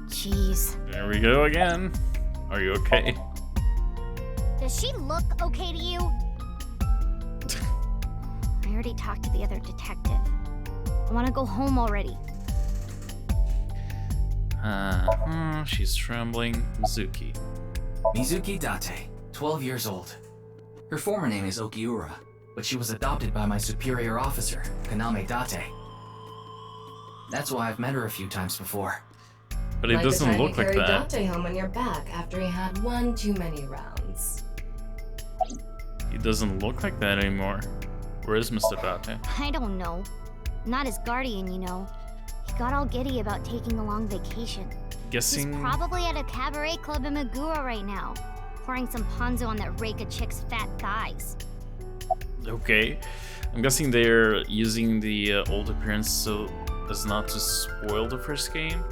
Jeez. There we go again. Are you okay? Does she look okay to you? I already talked to the other detective. I want to go home already. She's trembling. Mizuki. Mizuki Date, 12 years old. Her former name is Okiura, but she was adopted by my superior officer, Kaname Date. That's why I've met her a few times before. But it doesn't look like that. Like the time you carried Date home on your back after he had one too many rounds. He doesn't look like that anymore. Where is Mr. Date? I don't know. Not his guardian, you know. He got all giddy about taking a long vacation. Guessing. He's probably at a cabaret club in Meguro right now. pouring some ponzu on that Reika chick's fat thighs. Okay. I'm guessing they're using the old appearance so as not to spoil the first game.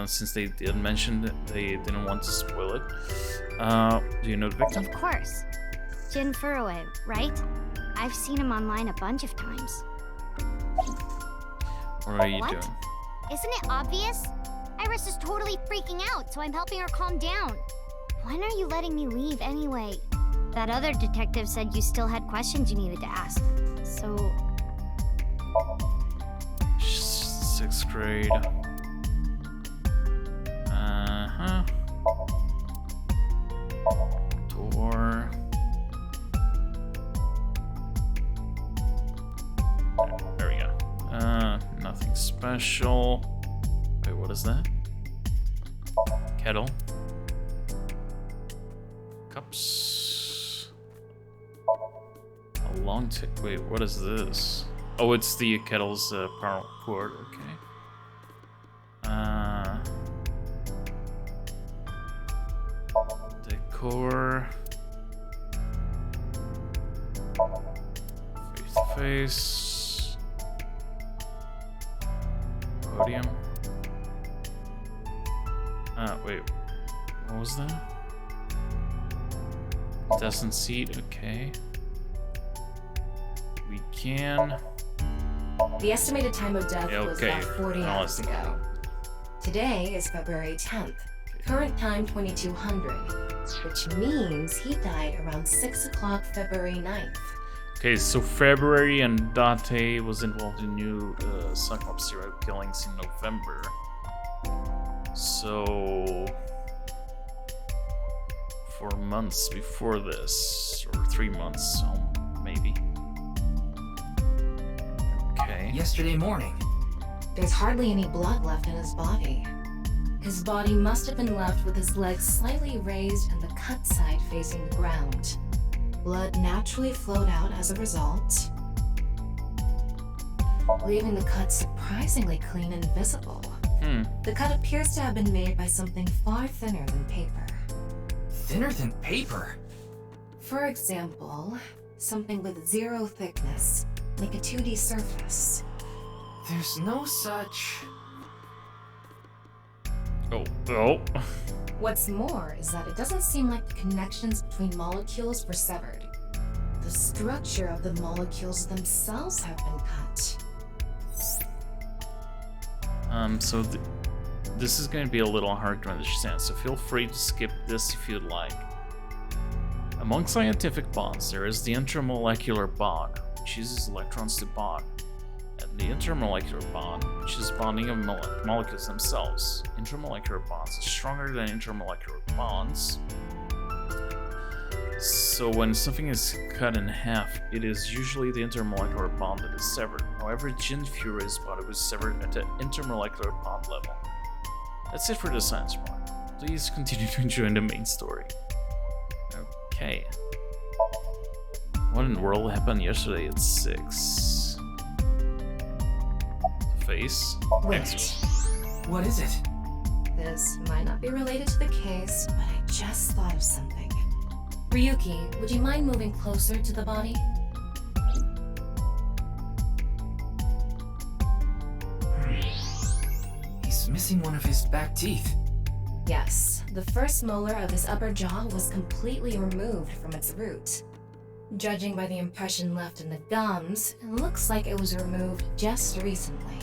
Since they did mention that they didn't want to spoil it. Do you know the victim? Of course. Jin Furue, right? I've seen him online a bunch of times. What are you What? doing? Isn't it obvious? Iris is totally freaking out, so I'm helping her calm down. When are you letting me leave anyway? That other detective said you still had questions you needed to ask. So... 6th grade. Uh-huh. Door. There we go. Nothing special. Wait, what is that? Kettle. Cups. A long wait, what is this? Oh, it's the kettle's power cord, okay. Decor. Face to face. Podium. Wait. What was that? Descent seat, okay. We can... The estimated time of death was okay. about 40 hours ago. Today is February 10th. Current time 2200, which means he died around 6 o'clock February 9th. Okay, so February and Date was involved in new Cyclops serial killings in November. So 4 months before this, or 3 months, so maybe. Okay. Yesterday morning. There's hardly any blood left in his body. His body must have been left with his legs slightly raised and the cut side facing the ground. Blood naturally flowed out as a result, leaving the cut surprisingly clean and visible. The cut appears to have been made by something far thinner than paper. Thinner than paper? For example, something with 0 thickness, like a 2D surface. There's no such... Oh. What's more is that it doesn't seem like the connections between molecules were severed. The structure of the molecules themselves have been cut. So this is going to be a little hard to understand, so feel free to skip this if you'd like. Among scientific bonds, there is the intermolecular bond, which uses electrons to bond, and the intermolecular bond, which is bonding of molecules themselves. Intermolecular bonds are stronger than intermolecular bonds. So when something is cut in half, it is usually the intermolecular bond that is severed. However, Jin Fury's body was severed at the intermolecular bond level. That's it for the science part. Please continue to enjoy the main story. Okay. What in the world happened yesterday at 6? The face? Wait. What is it? This might not be related to the case, but I just thought of something. Ryuki, would you mind moving closer to the body? He's missing one of his back teeth. Yes, the first molar of his upper jaw was completely removed from its root. Judging by the impression left in the gums, it looks like it was removed just recently.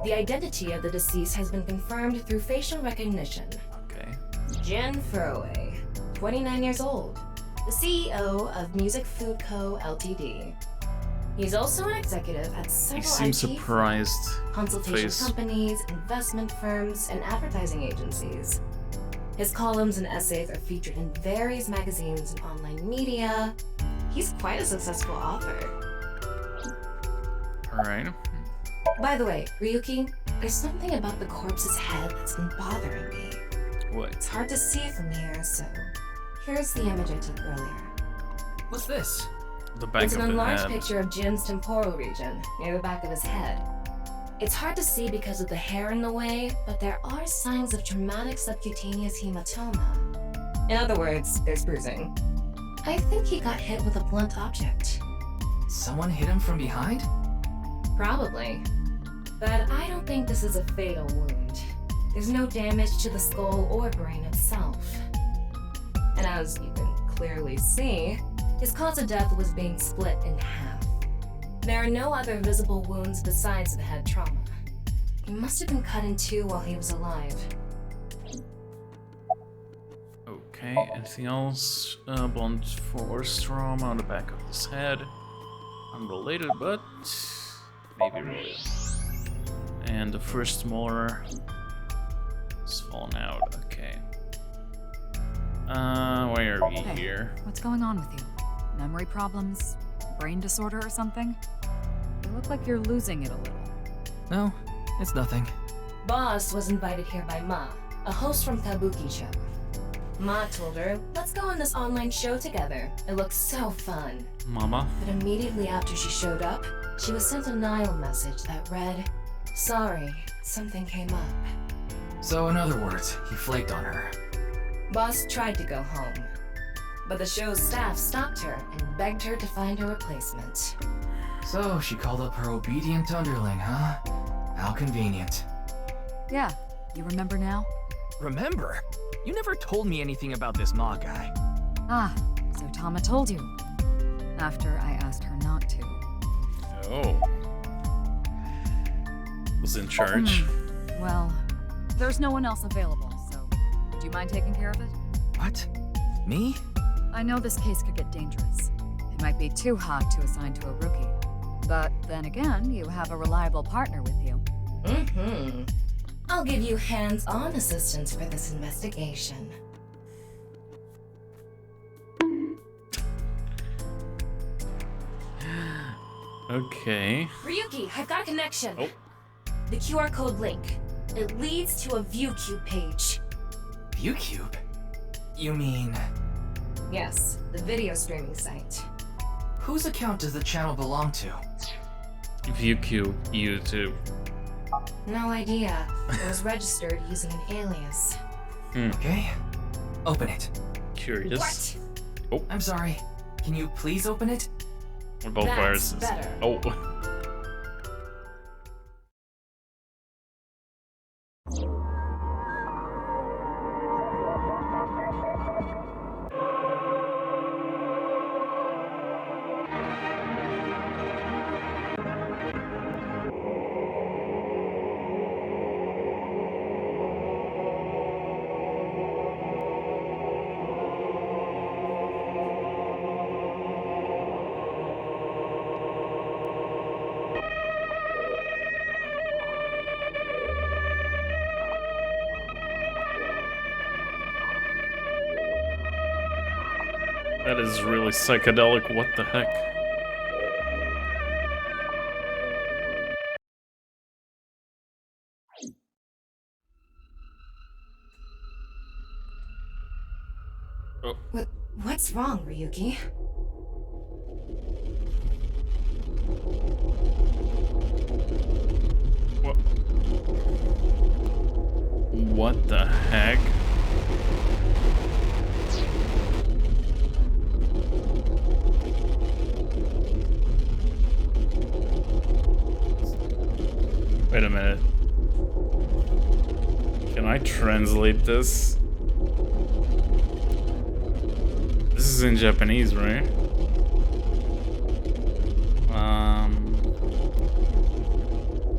The identity of the deceased has been confirmed through facial recognition. Okay. Jin Furue, 29 years old, the CEO of Music Food Co. Ltd. He's also an executive at several He seems IT surprised. firms, consultation Face. companies, investment firms, and advertising agencies. His columns and essays are featured in various magazines and online media. He's quite a successful author. Alright. By the way, Ryuki, there's something about the corpse's head that's been bothering me. What? It's hard to see from here, so here's the image I took earlier. What's this? The back It's of an the enlarged head. picture of Jin's temporal region, near the back of his head. It's hard to see because of the hair in the way, but there are signs of traumatic subcutaneous hematoma. In other words, there's bruising. I think he got hit with a blunt object. Someone hit him from behind? Probably. But I don't think this is a fatal wound. There's no damage to the skull or brain itself. And as you can clearly see, his cause of death was being split in half. There are no other visible wounds besides the head trauma. He must have been cut in two while he was alive. Okay, anything else? Blunt force trauma on the back of his head. Unrelated, but maybe related. And the first molar is fallen out. Okay. Why are we here? What's going on with you? Memory problems? Brain disorder or something? You look like you're losing it a little. No, it's nothing. Boss was invited here by Ma, a host from Kabuki-cho. Ma told her, let's go on this online show together. It looks so fun. Mama? But immediately after she showed up, she was sent a Nile message that read, sorry, something came up. So in other words, he flaked on her. Boss tried to go home, but the show's staff stopped her and begged her to find a replacement. So she called up her obedient underling, huh? How convenient. Yeah, you remember now? Remember? You never told me anything about this Ma guy. Ah, so Tama told you. After I asked her not to. Oh. Was in charge. Well, there's no one else available, so would you mind taking care of it? What? Me? I know this case could get dangerous. It might be too hot to assign to a rookie. But then again, you have a reliable partner with you. I'll give you hands-on assistance for this investigation. Okay. Ryuki, I've got a connection. Oh. The QR code link. It leads to a ViewCube page. ViewCube? You mean... Yes, the video streaming site. Whose account does the channel belong to? ViewCube, YouTube. No idea. It was registered using an alias. Okay. Open it. Curious. What? Oh. I'm sorry. Can you please open it? What about That's viruses? better. Oh. That is really psychedelic, what the heck? Oh. What's wrong, Ryuki? What the heck? Wait a minute. Can I translate this? This is in Japanese, right?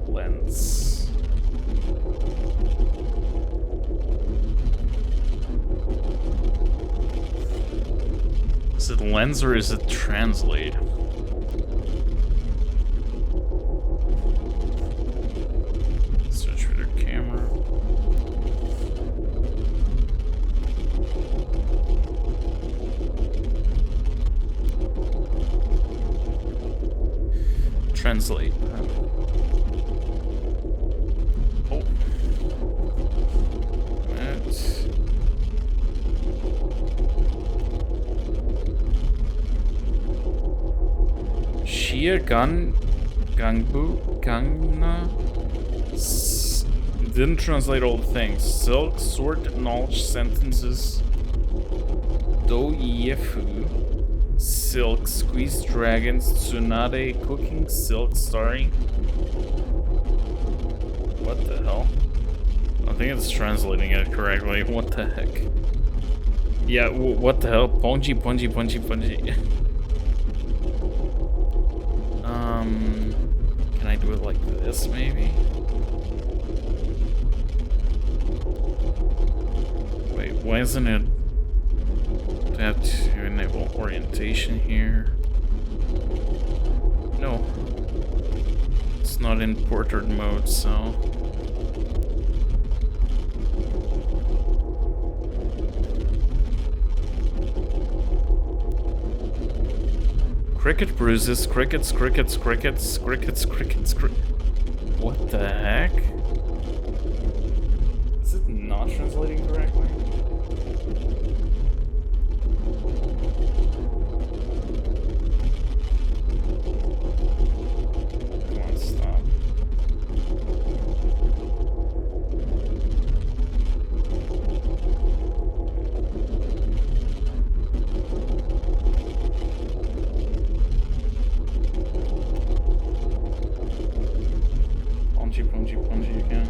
Lens. Is it lens or is it translate? Search for their camera. Translate. Oh. That. Shia Gangbu Gangna didn't translate all the things. Silk, sword, knowledge, sentences. Do Yefu. Silk, squeeze dragons, tsunade, cooking, silk, starring. What the hell? I think it's translating it correctly. What the heck? Yeah, what the hell? Ponji. Can I do it like this, maybe? Wait, why isn't it? Do I have to enable orientation here? No. It's not in portrait mode, so... Cricket bruises, crickets. What the heck? Is it not translating correctly? Come on, stop. Punchy again.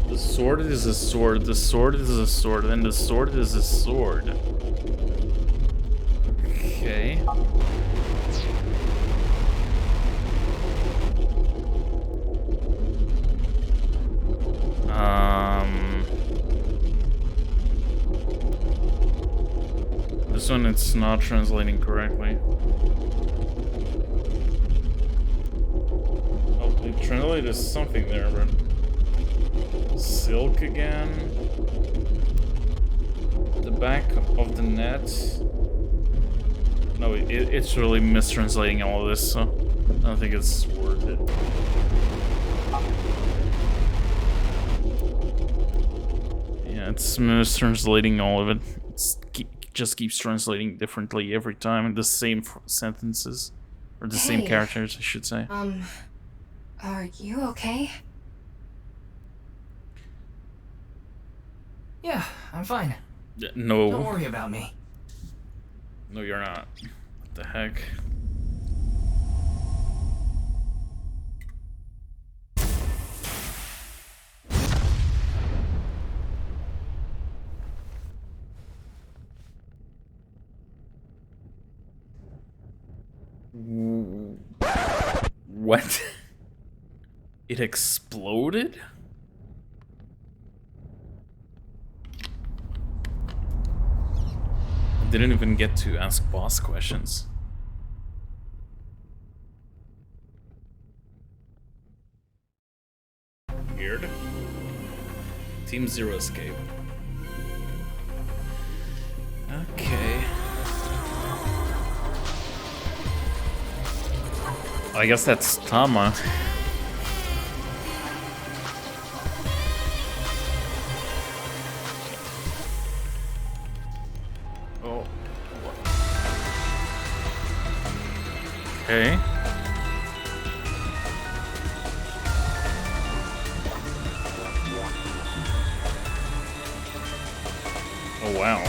The sword is a sword, the sword is a sword, and the sword is a sword. Okay. This one it's not translating correctly. It translated something there, but silk again. The back of the net. No, it's really mistranslating all of this, so I don't think it's worth it. Yeah, it's mistranslating all of it. Just keeps translating differently every time. The same sentences, or the same characters, I should say. Are you okay? Yeah, I'm fine. No. Don't worry about me. No, you're not. What the heck? What? It exploded? I didn't even get to ask boss questions. Weird. Team Zero escape. Okay. I guess that's Tama. Oh. Okay. Oh wow.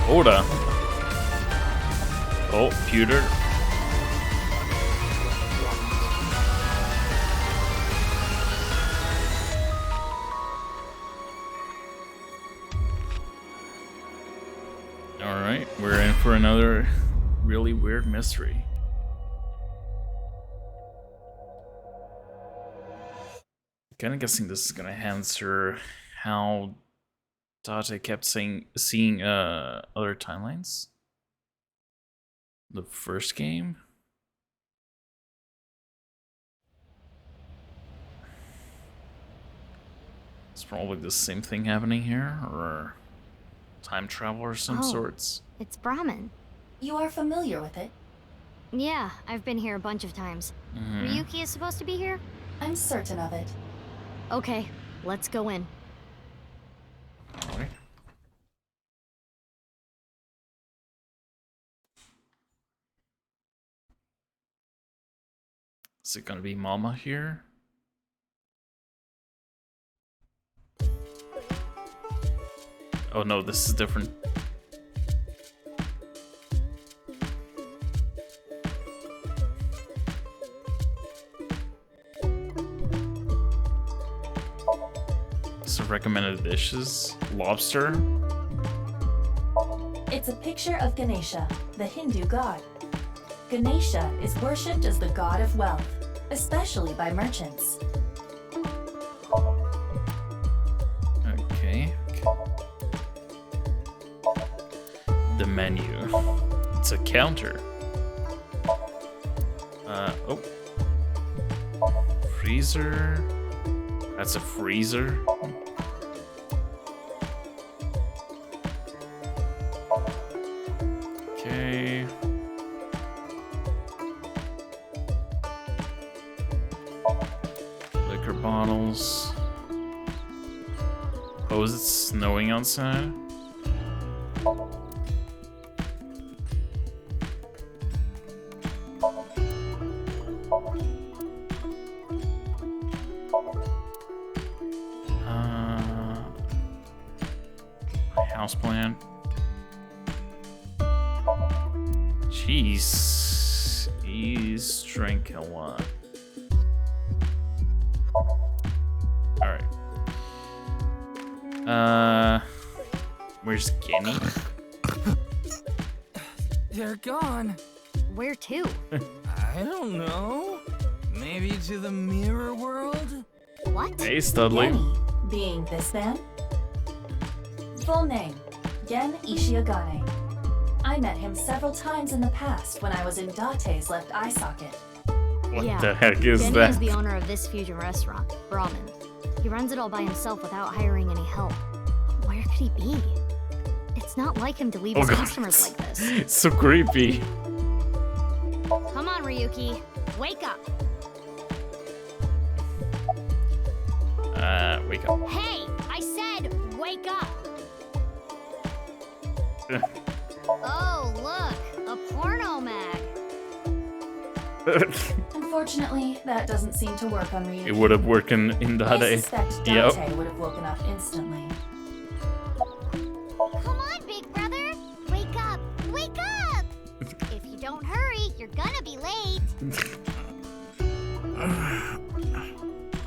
Oda. Oh, pewter. Alright, we're in for another really weird mystery. Kinda guessing this is gonna answer how Date kept seeing other timelines. The first game? It's probably the same thing happening here, or time travel or some sorts. It's Brahmin. You are familiar with it? Yeah, I've been here a bunch of times. Ryuki is supposed to be here? I'm certain of it. Okay, let's go in. Alright. Is it gonna be Mama here? Oh no, this is different. So recommended dishes. Lobster. It's a picture of Ganesha, the Hindu god. Ganesha is worshipped as the god of wealth, especially by merchants. Okay. The menu. It's a counter. Oh. Freezer. That's a freezer. Okay. Liquor bottles. Oh, is it snowing outside? Houseplant. Jeez. He's drank a lot. Alright. Where's Kenny? They're gone. Where to? I don't know. Maybe to the mirror world? What? Hey, Studley. Genny, being this man? Full name, Gen Ishiagane. I met him several times in the past when I was in Date's left eye socket. What Yeah. the heck is Genny that? is the owner of this fusion restaurant, Brahmin. He runs it all by himself without hiring any help. Where could he be? It's not like him to leave his customers like this. It's so creepy. Come on, Ryuki. Wake up. Wake up. Hey, I said wake up. Oh, look. A porno mag. Unfortunately, that doesn't seem to work on Ryuki. It would have worked in I Date. suspect Date Yep. would have woken up instantly. Come on, big brother. Wake up. Wake up. If you don't hurry, you're gonna be late.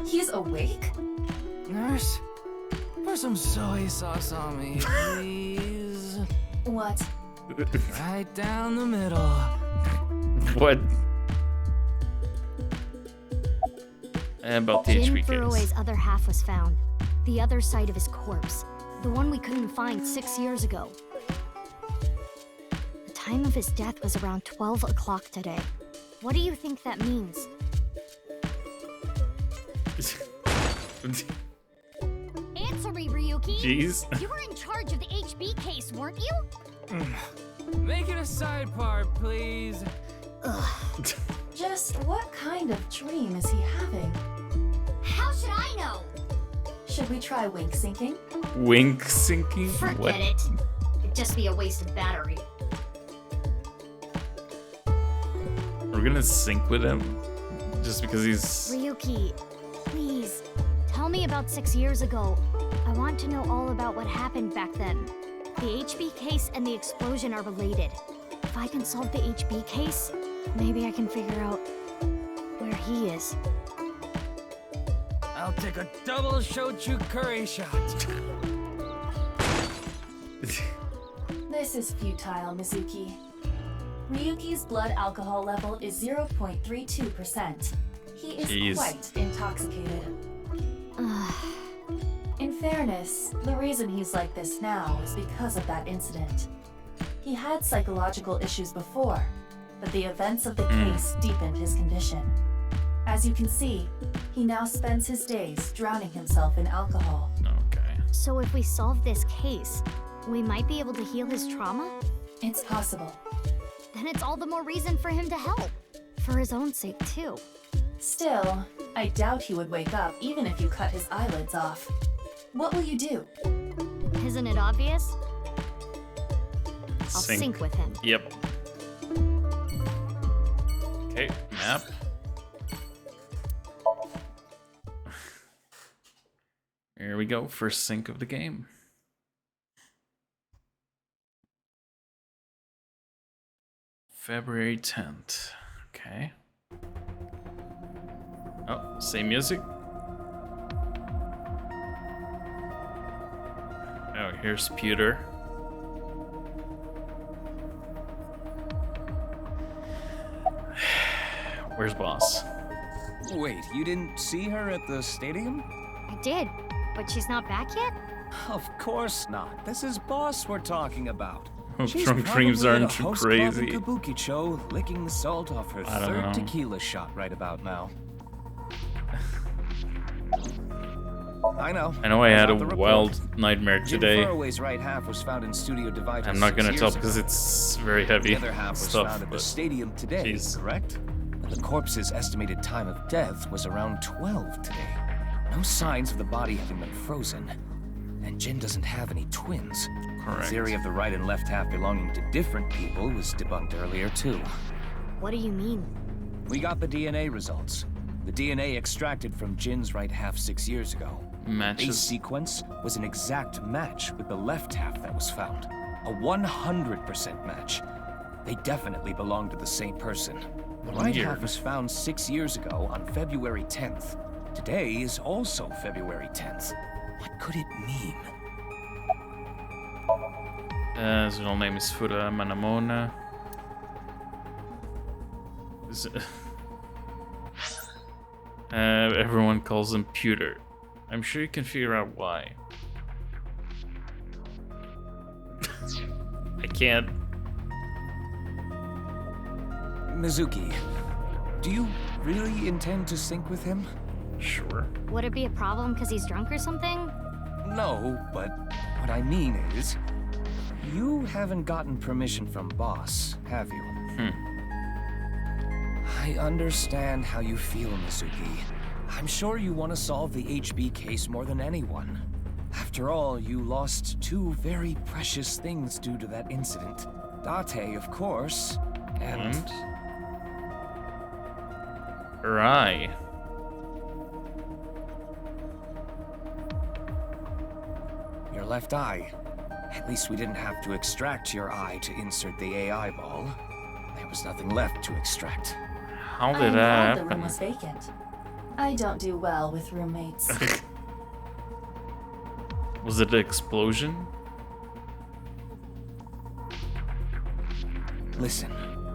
He's awake? Nurse, pour some soy sauce on me, please. What? Right down the middle. What? About the Jin HP Furue's case. other half was found. The other side of his corpse. The one we couldn't find 6 years ago. The time of his death was around 12 o'clock today. What do you think that means? Answer me, Ryuki! Jeez. You were in charge of the HB case, weren't you? Make it a side part, please. Just what kind of dream is he having? How should I know? Should we try wink syncing? Wink sinking? Forget What? it. It'd just be a wasted battery. We're gonna sync with him just because he's. Ryuki, please, tell me about 6 years ago. I want to know all about what happened back then. The HB case and the explosion are related. If I can solve the HB case, maybe I can figure out where he is. I'll take a double shochu curry shot. This is futile, Mizuki. Ryuki's blood alcohol level is 0.32%. He is Jeez. quite intoxicated. In fairness, the reason he's like this now is because of that incident. He had psychological issues before, but the events of the case deepened his condition. As you can see, he now spends his days drowning himself in alcohol. Okay. So if we solve this case, we might be able to heal his trauma? It's possible. Then it's all the more reason for him to help. For his own sake, too. Still, I doubt he would wake up even if you cut his eyelids off. What will you do? Isn't it obvious? I'll sync with him. Yep. Okay, map. Here we go, first sync of the game. February 10th. Okay. Oh, same music. Oh, here's Pewter. Where's Boss? Wait, you didn't see her at the stadium? I did, but she's not back yet? Of course not. This is Boss we're talking about. She's Drunk dreams probably aren't at a too host club in crazy. Kabukicho, licking the salt off her I don't third know. tequila shot right about now. I know. I know I had a got the report. wild nightmare Jim today. Furroway's right half was found in Studio Divita. I'm not gonna 6 tell years because ago. it's very heavy The other half was stuff. found at the But stadium today, jeez. correct? But the corpse's estimated time of death was around 12 today. No signs of the body having been frozen. And Jin doesn't have any twins. Correct. The theory of the right and left half belonging to different people was debunked earlier, too. What do you mean? We got the DNA results. The DNA extracted from Jin's right half 6 years ago. The base matches. sequence was an exact match with the left half that was found. A 100% match. They definitely belong to the same person. The right Weird. half was found 6 years ago on February 10th. Today is also February 10th. What could it mean? His real name is Fura Manamona. Is it- everyone calls him Pewter. I'm sure you can figure out why. I can't. Mizuki, do you really intend to sync with him? Sure. Would it be a problem because he's drunk or something? No, but what I mean is, you haven't gotten permission from Boss, have you? I understand how you feel, Mizuki. I'm sure you want to solve the HB case more than anyone. After all, you lost two very precious things due to that incident. Date, of course, and... Right. your left eye. At least we didn't have to extract your eye to insert the AI ball. There was nothing left to extract. How I'm did that glad the room happen? was vacant. I don't do well with roommates. Was it an explosion? Listen,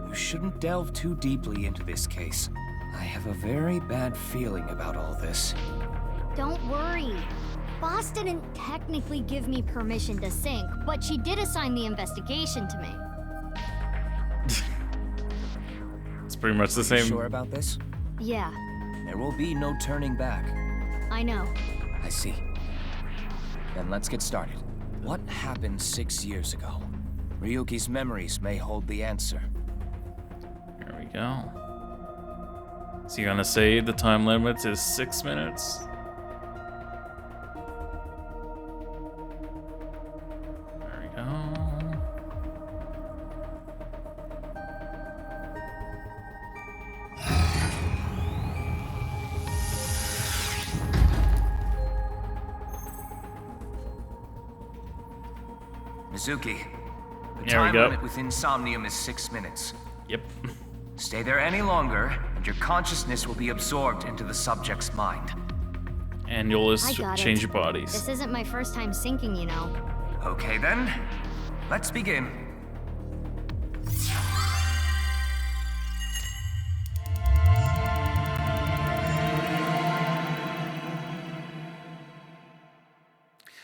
you shouldn't delve too deeply into this case. I have a very bad feeling about all this. Don't worry. Boss didn't technically give me permission to sync, but she did assign the investigation to me. It's pretty much the You same. sure about this? Yeah, There will be no turning back. I know. I see. Then let's get started. What happened 6 years ago? Ryuki's memories may hold the answer. Here we go. Is he gonna say the time limit is 6 minutes? There we go. Mizuki, the There we time go. limit within Somnium is 6 minutes. Yep. Stay there any longer, and your consciousness will be absorbed into the subject's mind. And you'll I just got change it. your bodies. This isn't my first time syncing, you know. Okay then, let's begin.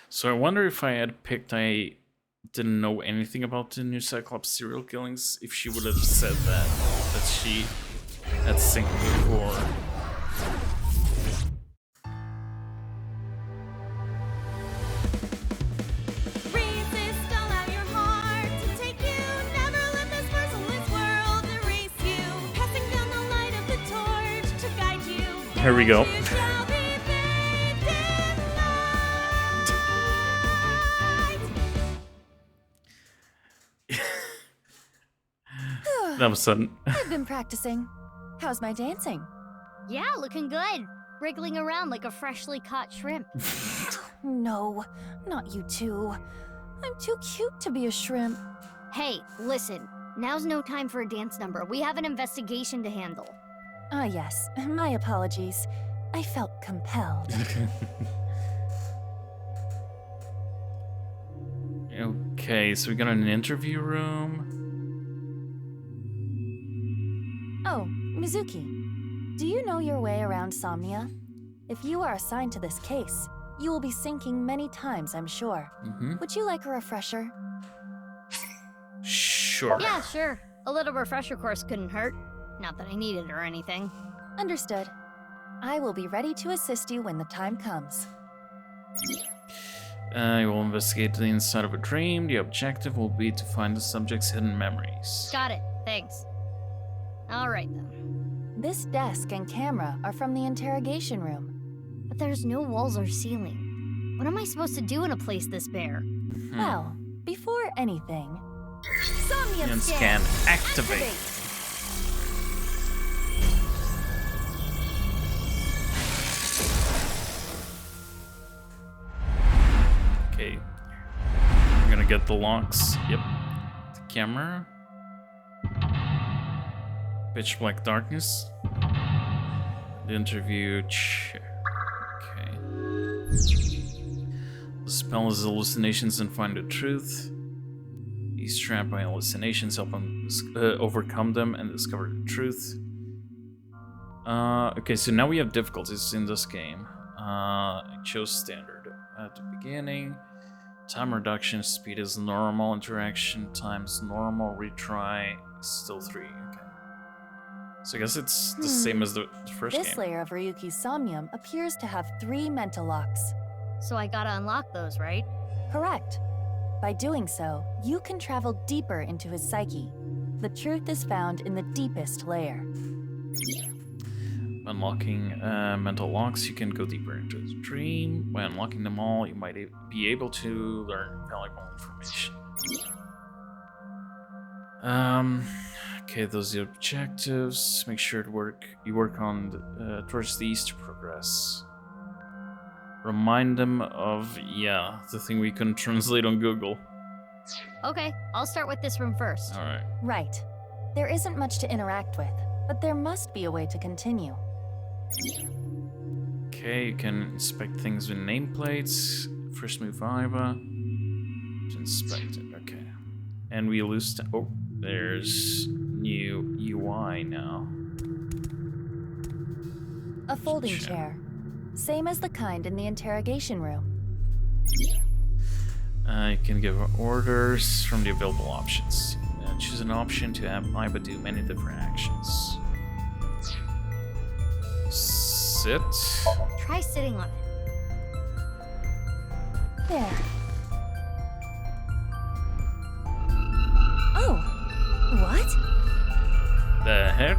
So I wonder if I had picked I didn't know anything about the new Cyclops serial killings, if she would have said that she had synced before. Resist all out your heart to take you. Never let this merciless world erase you. Passing down the light of the torch to guide you. Here we go. You shall be bathed in light. That was sudden. I've been practicing. How's my dancing? Yeah, looking good. Wriggling around like a freshly caught shrimp. No, not you two. I'm too cute to be a shrimp. Hey, listen. Now's no time for a dance number. We have an investigation to handle. Ah, yes. My apologies. I felt compelled. Okay, so we got an interview room. Oh, Mizuki. Do you know your way around Somnia? If you are assigned to this case, you will be sinking many times, I'm sure. Would you like a refresher? Sure. Yeah, sure. A little refresher course couldn't hurt. Not that I need it or anything. Understood. I will be ready to assist you when the time comes. You will investigate the inside of a dream. The objective will be to find the subject's hidden memories. Got it. Thanks. Alright then. This desk and camera are from the interrogation room. But there's no walls or ceiling. What am I supposed to do in a place this bare? Well, before anything, Somnium scan activate. Okay. I'm gonna get the locks. Yep. The camera. Pitch black darkness. The interview chair. Okay. Dispel his hallucinations and find the truth. He's trapped by hallucinations. Help him overcome them and discover the truth. Okay, so now we have difficulties in this game. I chose standard at the beginning. Time reduction, speed is normal, interaction times normal, retry is still 3. Okay. So I guess it's the same as the first game. This layer of Ryuki's Somnium appears to have 3 mental locks. So I gotta unlock those, right? Correct. By doing so, you can travel deeper into his psyche. The truth is found in the deepest layer. Unlocking mental locks, you can go deeper into his dream. By unlocking them all, you might be able to learn valuable information. Okay, those are the objectives. Make sure you work on towards the east to progress. Remind them of, the thing we couldn't translate on Google. Okay, I'll start with this room first. Alright. Right. There isn't much to interact with, but there must be a way to continue. Okay, you can inspect things with nameplates. First move Iva. To inspect it, okay. And we lose oh, there's new UI now. A folding chair. Same as the kind in the interrogation room. You can give orders from the available options. Choose an option to have Iva do many different actions. Sit. Try sitting on it. There. Oh! What? The heck?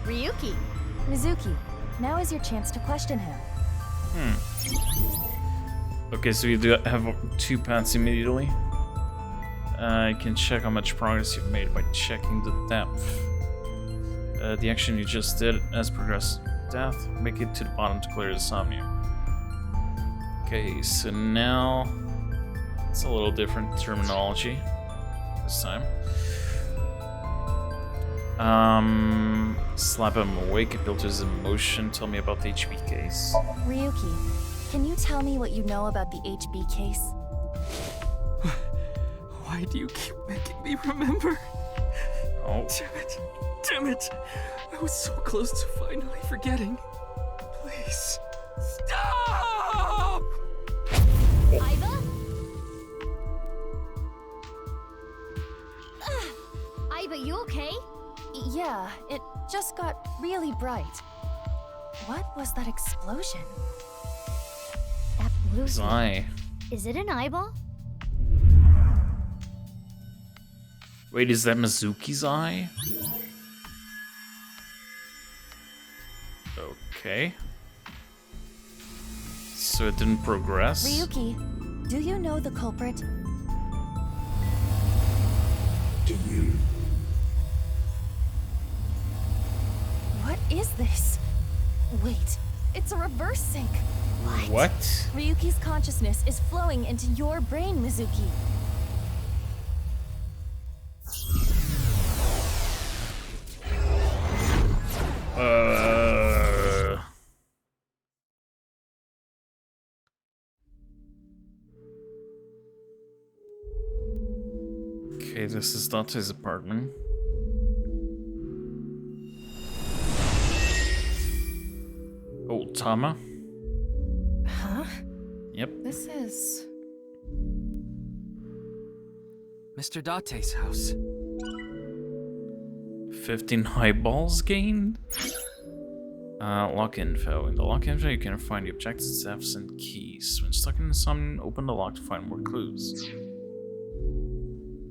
Ryuki. Mizuki, now is your chance to question him. Okay, so you do have 2 paths immediately. You can check how much progress you've made by checking the depth. The action you just did has progressed depth. Make it to the bottom to clear the Somnium. Okay, so now it's a little different terminology this time. Slap him awake, it built his emotion. Tell me about the HB case. Ryuki, can you tell me what you know about the HB case? Why do you keep making me remember? Oh. Damn it! I was so close to finally forgetting. Please, stop! Iva? Iva, you okay? Yeah, it just got really bright. What was that explosion? That blue His eye. Is it an eyeball? Wait, is that Mizuki's eye? Okay. So it didn't progress? Ryuki, do you know the culprit? Do you? What is this? Wait, it's a reverse sync. What? Ryuki's consciousness is flowing into your brain, Mizuki. Okay, this is Dante's apartment. Oh, Tama? Huh? Yep. This is... Mr. Date's house. 15 highballs gained? Lock info. In the lock info, you can find the objectives, Fs, and keys. When stuck in the Somnium, open the lock to find more clues.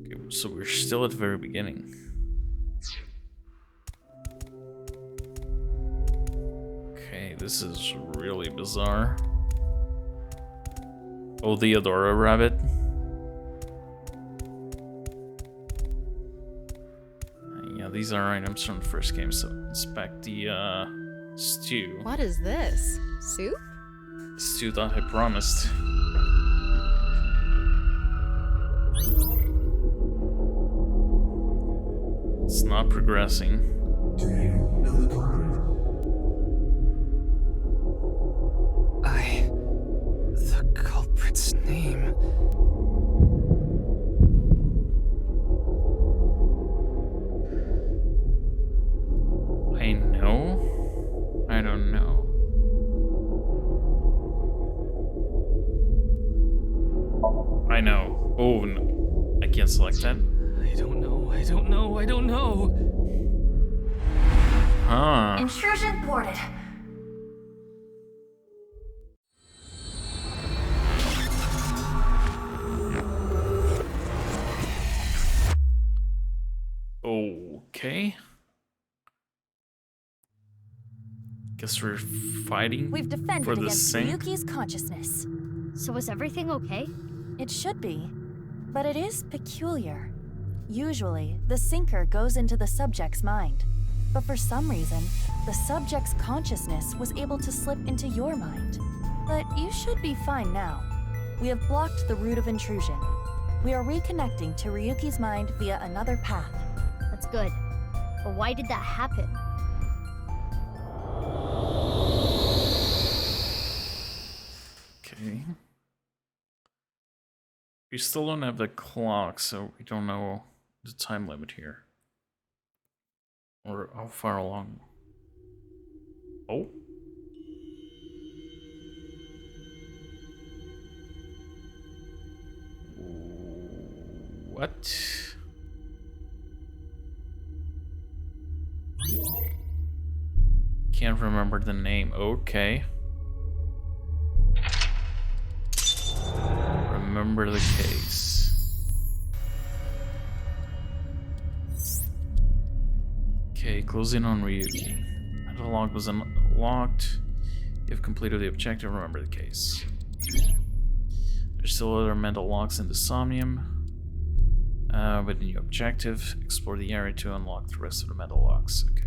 Okay, so we're still at the very beginning. Okay, this is really bizarre. Oh, the Adora rabbit. Yeah, these are items from the first game, so inspect the stew. What is this? Soup? Stew that I promised. It's not progressing. Do you know the culprit? The culprit's name. I know? I don't know. I know. Oh, no. I can't select that. I don't know, I don't know, I don't know. Huh. Intrusion thwarted. Okay. Guess we're fighting We've defended for the against sink. Ryuki's consciousness. So is everything okay? It should be, but it is peculiar. Usually, the sinker goes into the subject's mind, but for some reason, the subject's consciousness was able to slip into your mind. But you should be fine now. We have blocked the route of intrusion. We are reconnecting to Ryuki's mind via another path. That's good. But why did that happen? Okay. We still don't have the clock, so we don't know the time limit here. Or how far along. Oh. What? Can't remember the name. Okay. Remember the case. Okay, closing on Ryuki. The log was unlocked. You have completed the objective. Remember the case. There's still other mental locks in the Somnium. With the new objective, explore the area to unlock the rest of the mental locks. Okay.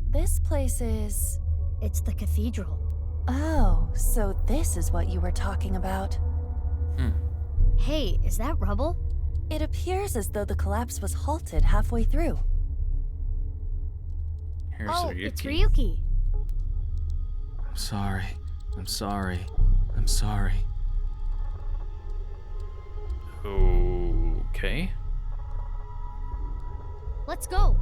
This place is... It's the cathedral. Oh, so this is what you were talking about. Hey, is that rubble? It appears as though the collapse was halted halfway through. Here's Ryuki. It's Ryuki. I'm sorry. I'm sorry. I'm sorry. Okay. Let's go.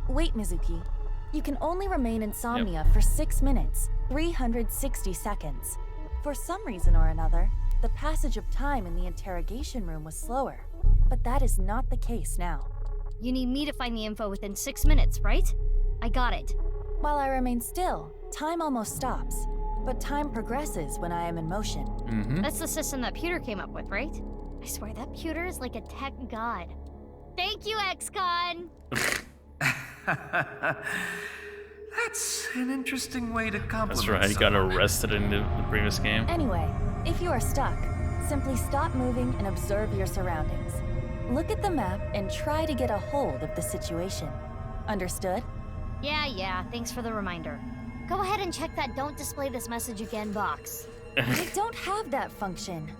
Wait, Mizuki. You can only remain in Somnia for 6 minutes, 360 seconds. For some reason or another, the passage of time in the interrogation room was slower. But that is not the case now. You need me to find the info within 6 minutes, right? I got it. While I remain still, time almost stops. But time progresses when I am in motion. That's the system that Pewter came up with, right? I swear that Pewter is like a tech god. Thank you, XCon! That's an interesting way to compliment That's right, he got arrested in the previous game. Anyway, if you are stuck, simply stop moving and observe your surroundings. Look at the map and try to get a hold of the situation. Understood? Yeah, thanks for the reminder. Go ahead and check that don't display this message again box. I don't have that function.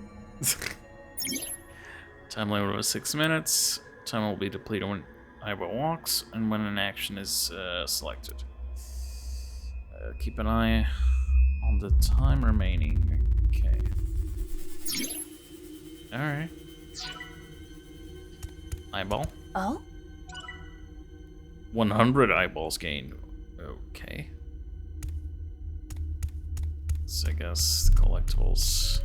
Time limit was 6 minutes. Time will be depleted when eyeball walks and when an action is selected. Keep an eye on the time remaining. Okay. Alright. Eyeball. Oh? 100 eyeballs gained. Okay. So I guess collectibles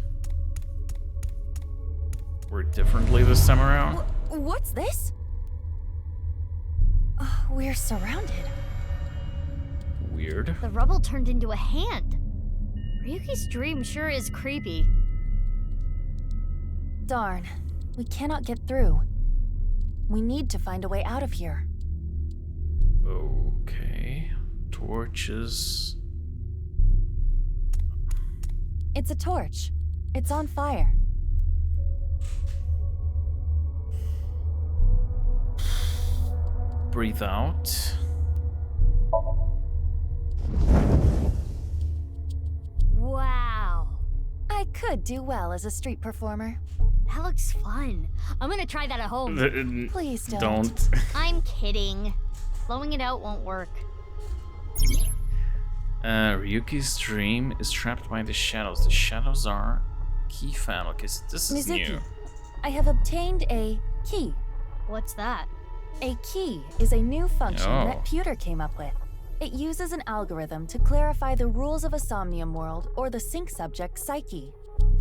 work differently this time around. What's this? We're surrounded. Weird. The rubble turned into a hand. Ryuki's dream sure is creepy. Darn. We cannot get through. We need to find a way out of here. Okay. Torches. It's a torch. It's on fire. Breathe out. Wow. I could do well as a street performer. That looks fun. I'm gonna try that at home. Please don't. Don't. I'm kidding. Blowing it out won't work. Ryuki's dream is trapped by the shadows. The shadows are key found. Okay, so this is Mizuki, new. I have obtained a key. What's that? A key is a new function Oh. that Pewter came up with. It uses an algorithm to clarify the rules of a Somnium world or the sync subject's psyche.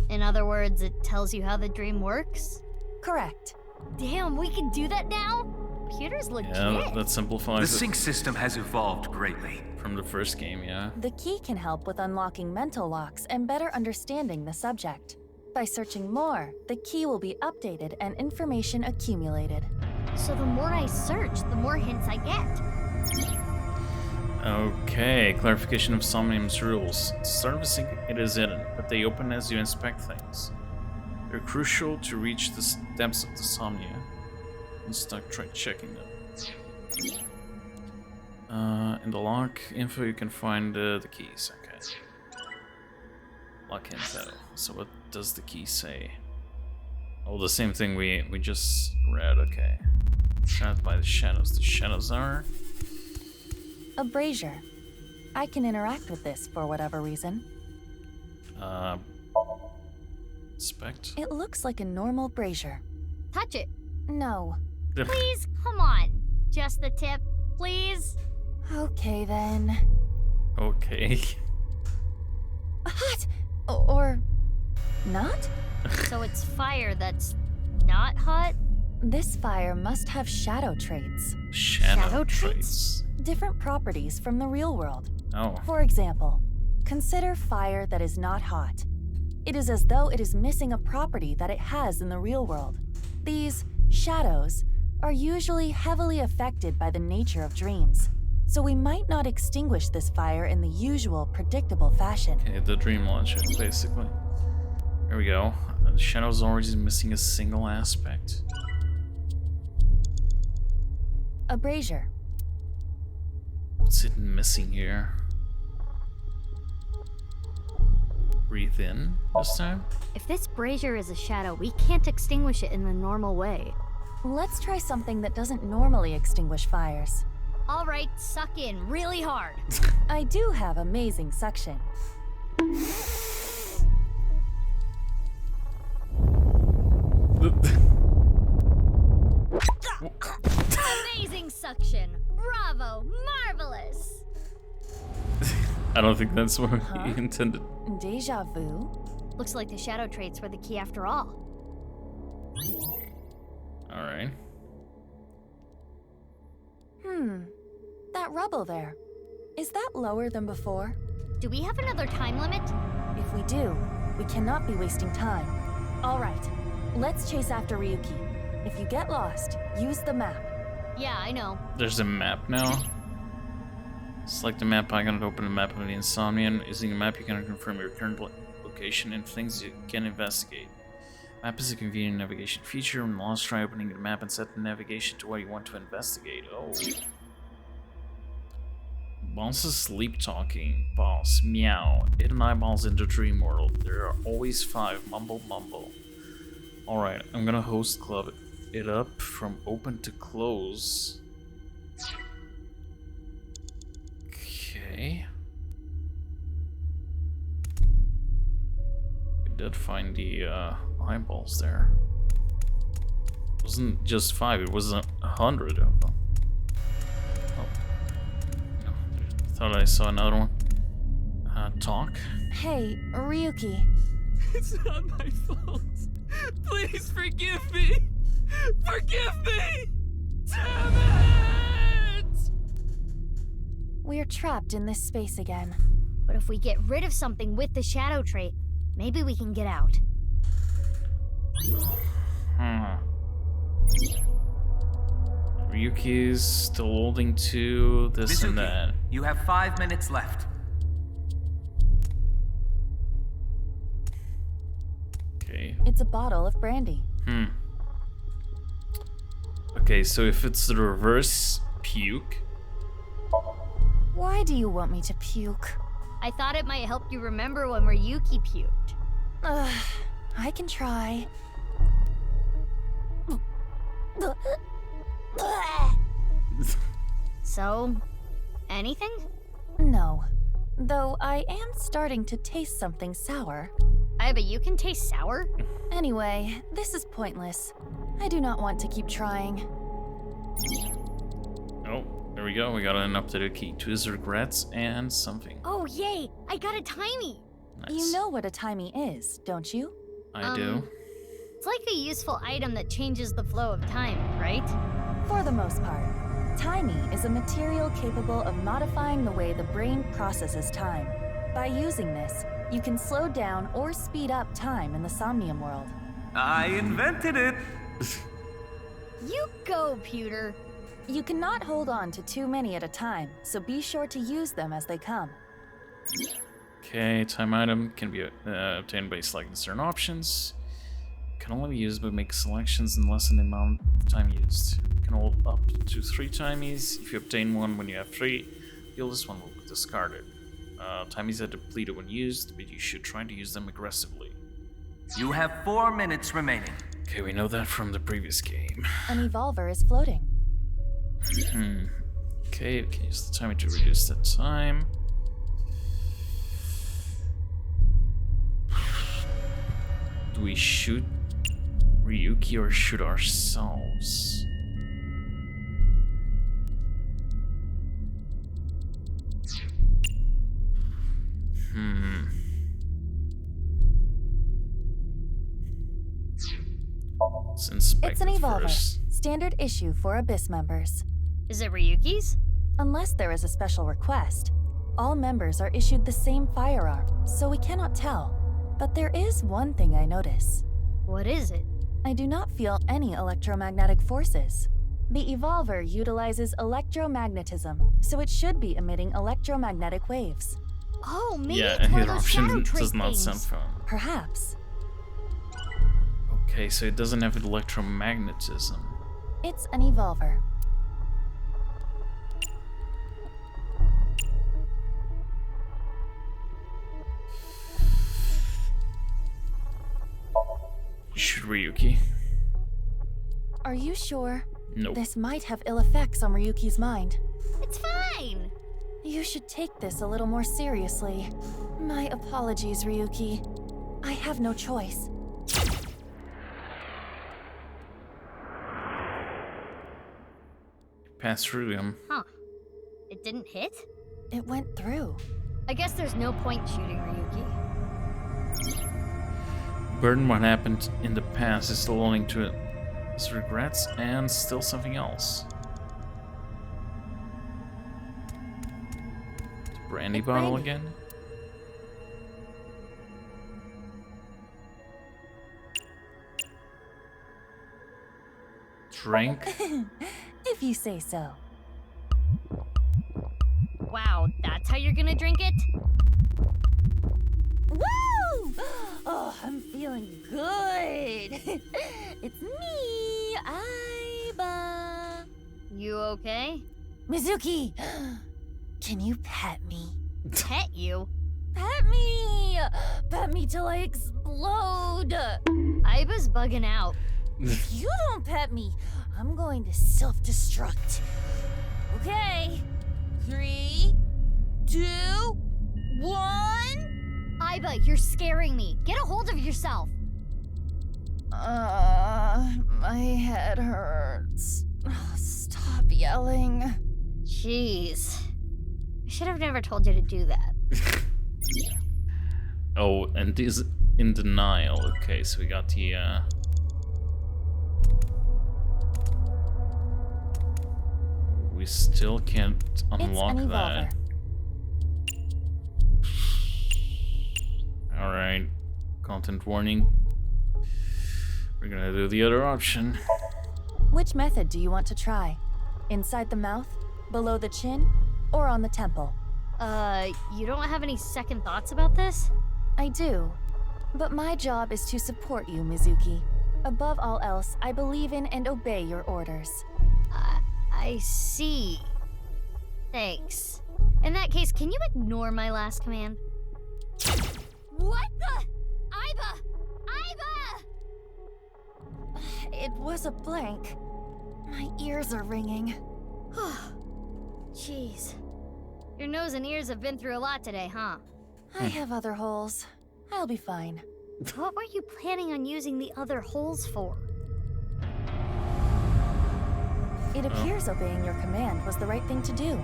In other words, it tells you how the dream works? Correct. Damn, we can do that now? Pewter's legit. Yeah, that simplifies The it sync system has evolved greatly. from the first game, yeah. The key can help with unlocking mental locks and better understanding the subject. By searching more, the key will be updated and information accumulated. So the more I search, the more hints I get. Okay, clarification of Somnium's rules. To start with sync, it is hidden, but they open as you inspect things. They're crucial to reach the depths of the Somnia. And start checking them. In the lock info, you can find the keys. Okay. Lock info. So what does the key say? Oh, the same thing we just read. Okay. Trapped by the shadows. The shadows are A brazier. I can interact with this for whatever reason. inspect. It looks like a normal brazier. Touch it. No. Please, come on. Just the tip, please. Okay then. Okay. Hot! Or not? So it's fire that's not hot? This fire must have shadow traits. Shadow traits? Different properties from the real world. Oh. For example, consider fire that is not hot. It is as though it is missing a property that it has in the real world. These shadows are usually heavily affected by the nature of dreams, so we might not extinguish this fire in the usual predictable fashion. Okay, the dream launcher, basically. Here we go. The shadow's already missing a single aspect. A brazier. What's it missing here? Breathe in this time? If this brazier is a shadow, we can't extinguish it in the normal way. Let's try something that doesn't normally extinguish fires. All right, suck in really hard. I do have amazing suction. Amazing suction. Bravo. Marvelous. I don't think that's what he intended. Deja vu? Looks like the shadow traits were the key after all. Alright. That rubble there. Is that lower than before? Do we have another time limit? If we do, we cannot be wasting time. All right, let's chase after Ryuki. If you get lost, use the map. Yeah, I know. There's a map now. Select the map icon to open the map of the Insomnium. Using the map, you can confirm your current location and things you can investigate. Map is a convenient navigation feature. When lost, try opening the map and set the navigation to what you want to investigate. Oh. Boss's sleep talking. Boss, meow. Hidden eyeballs in the dream world. There are always 5. Mumble, mumble. Alright, I'm gonna host club it up from open to close. Okay. We did find the eyeballs there. It wasn't just 5, it was 100 of them. Thought I saw another one. Talk? Hey, Ryuki. It's not my fault. Please forgive me! Forgive me! Damn it! We're trapped in this space again. But if we get rid of something with the shadow trait, maybe we can get out. Ryuki's still holding to this Mizuki, and that. you have 5 minutes left. Okay. It's a bottle of brandy. Okay, so if it's the reverse puke. Why do you want me to puke? I thought it might help you remember when Ryuki puked. I can try. So, anything? No. Though I am starting to taste something sour. But you can taste sour? Anyway, this is pointless. I do not want to keep trying. Oh, there we go. We got an updated key to his regrets and something. Oh, yay! I got a timey! Nice. You know what a timey is, don't you? I do. It's like a useful item that changes the flow of time, right? For the most part. Timey is a material capable of modifying the way the brain processes time. By using this, you can slow down or speed up time in the Somnium world. I invented it! You go, Pewter! You cannot hold on to too many at a time, so be sure to use them as they come. Okay, time item can be obtained by selecting certain options. Can only be used by making selections in less than the amount of time used. Can hold up to 3 timies. If you obtain one when you have 3, the oldest one will be discarded. Timies are depleted when used, but you should try to use them aggressively. You have 4 minutes remaining. Okay, we know that from the previous game. An evolver is floating. Okay, we can use the timer to reduce the time. Do we shoot Ryuki or shoot ourselves? It's an evolver. Standard issue for Abyss members. Is it Ryuki's? Unless there is a special request. All members are issued the same firearm, so we cannot tell. But there is one thing I notice. What is it? I do not feel any electromagnetic forces. The evolver utilizes electromagnetism, so it should be emitting electromagnetic waves. Oh, maybe yeah, it's one his of those shadow option trait does not things. sound fun. Perhaps. Okay, so it doesn't have electromagnetism. It's an evolver. Shoot Ryuki. Are you sure? Nope. This might have ill effects on Ryuki's mind. It's fine! You should take this a little more seriously. My apologies, Ryuki. I have no choice. Pass through him. Huh. It didn't hit? It went through. I guess there's no point shooting Ryuki. Burden what happened in the past is still owing to his regrets and still something else. The brandy bottle again? Drink? If you say so. Wow, that's how you're gonna drink it? Woo! Oh, I'm feeling feeling good. It's me, Aiba. You okay? Mizuki, can you pet me? Pet you? Pet me! Pet me till I explode! Aiba's bugging out. If you don't pet me, I'm going to self-destruct. Okay. 3, 2, 1. Aiba, you're scaring me. Get a hold of yourself. My head hurts. Stop yelling. Jeez. I should have never told you to do that. Oh, and this in denial. Okay, so we got the we still can't unlock that. Alright. Content warning. We're gonna do the other option. Which method do you want to try? Inside the mouth, below the chin, or on the temple? You don't have any second thoughts about this? I do. But my job is to support you, Mizuki. Above all else, I believe in and obey your orders. I see. Thanks. In that case, can you ignore my last command? What the? Aiba! Aiba! It was a blank. My ears are ringing. Jeez. Your nose and ears have been through a lot today, huh? I have other holes. I'll be fine. What were you planning on using the other holes for? It appears obeying your command was the right thing to do.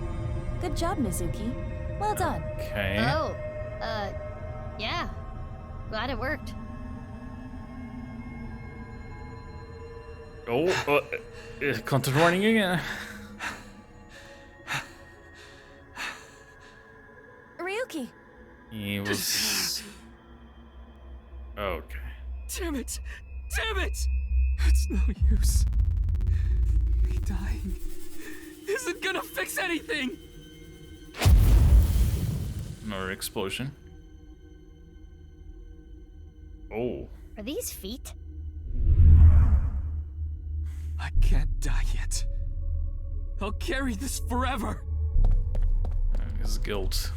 Good job, Mizuki. Well done. Okay. Oh, yeah. Glad it worked. Oh, content warning again. Ryuki! He was... Okay. Damn it! Damn it! It's no use. Me dying isn't gonna fix anything! Another explosion. Oh. Are these feet? I can't die yet. I'll carry this forever. His guilt.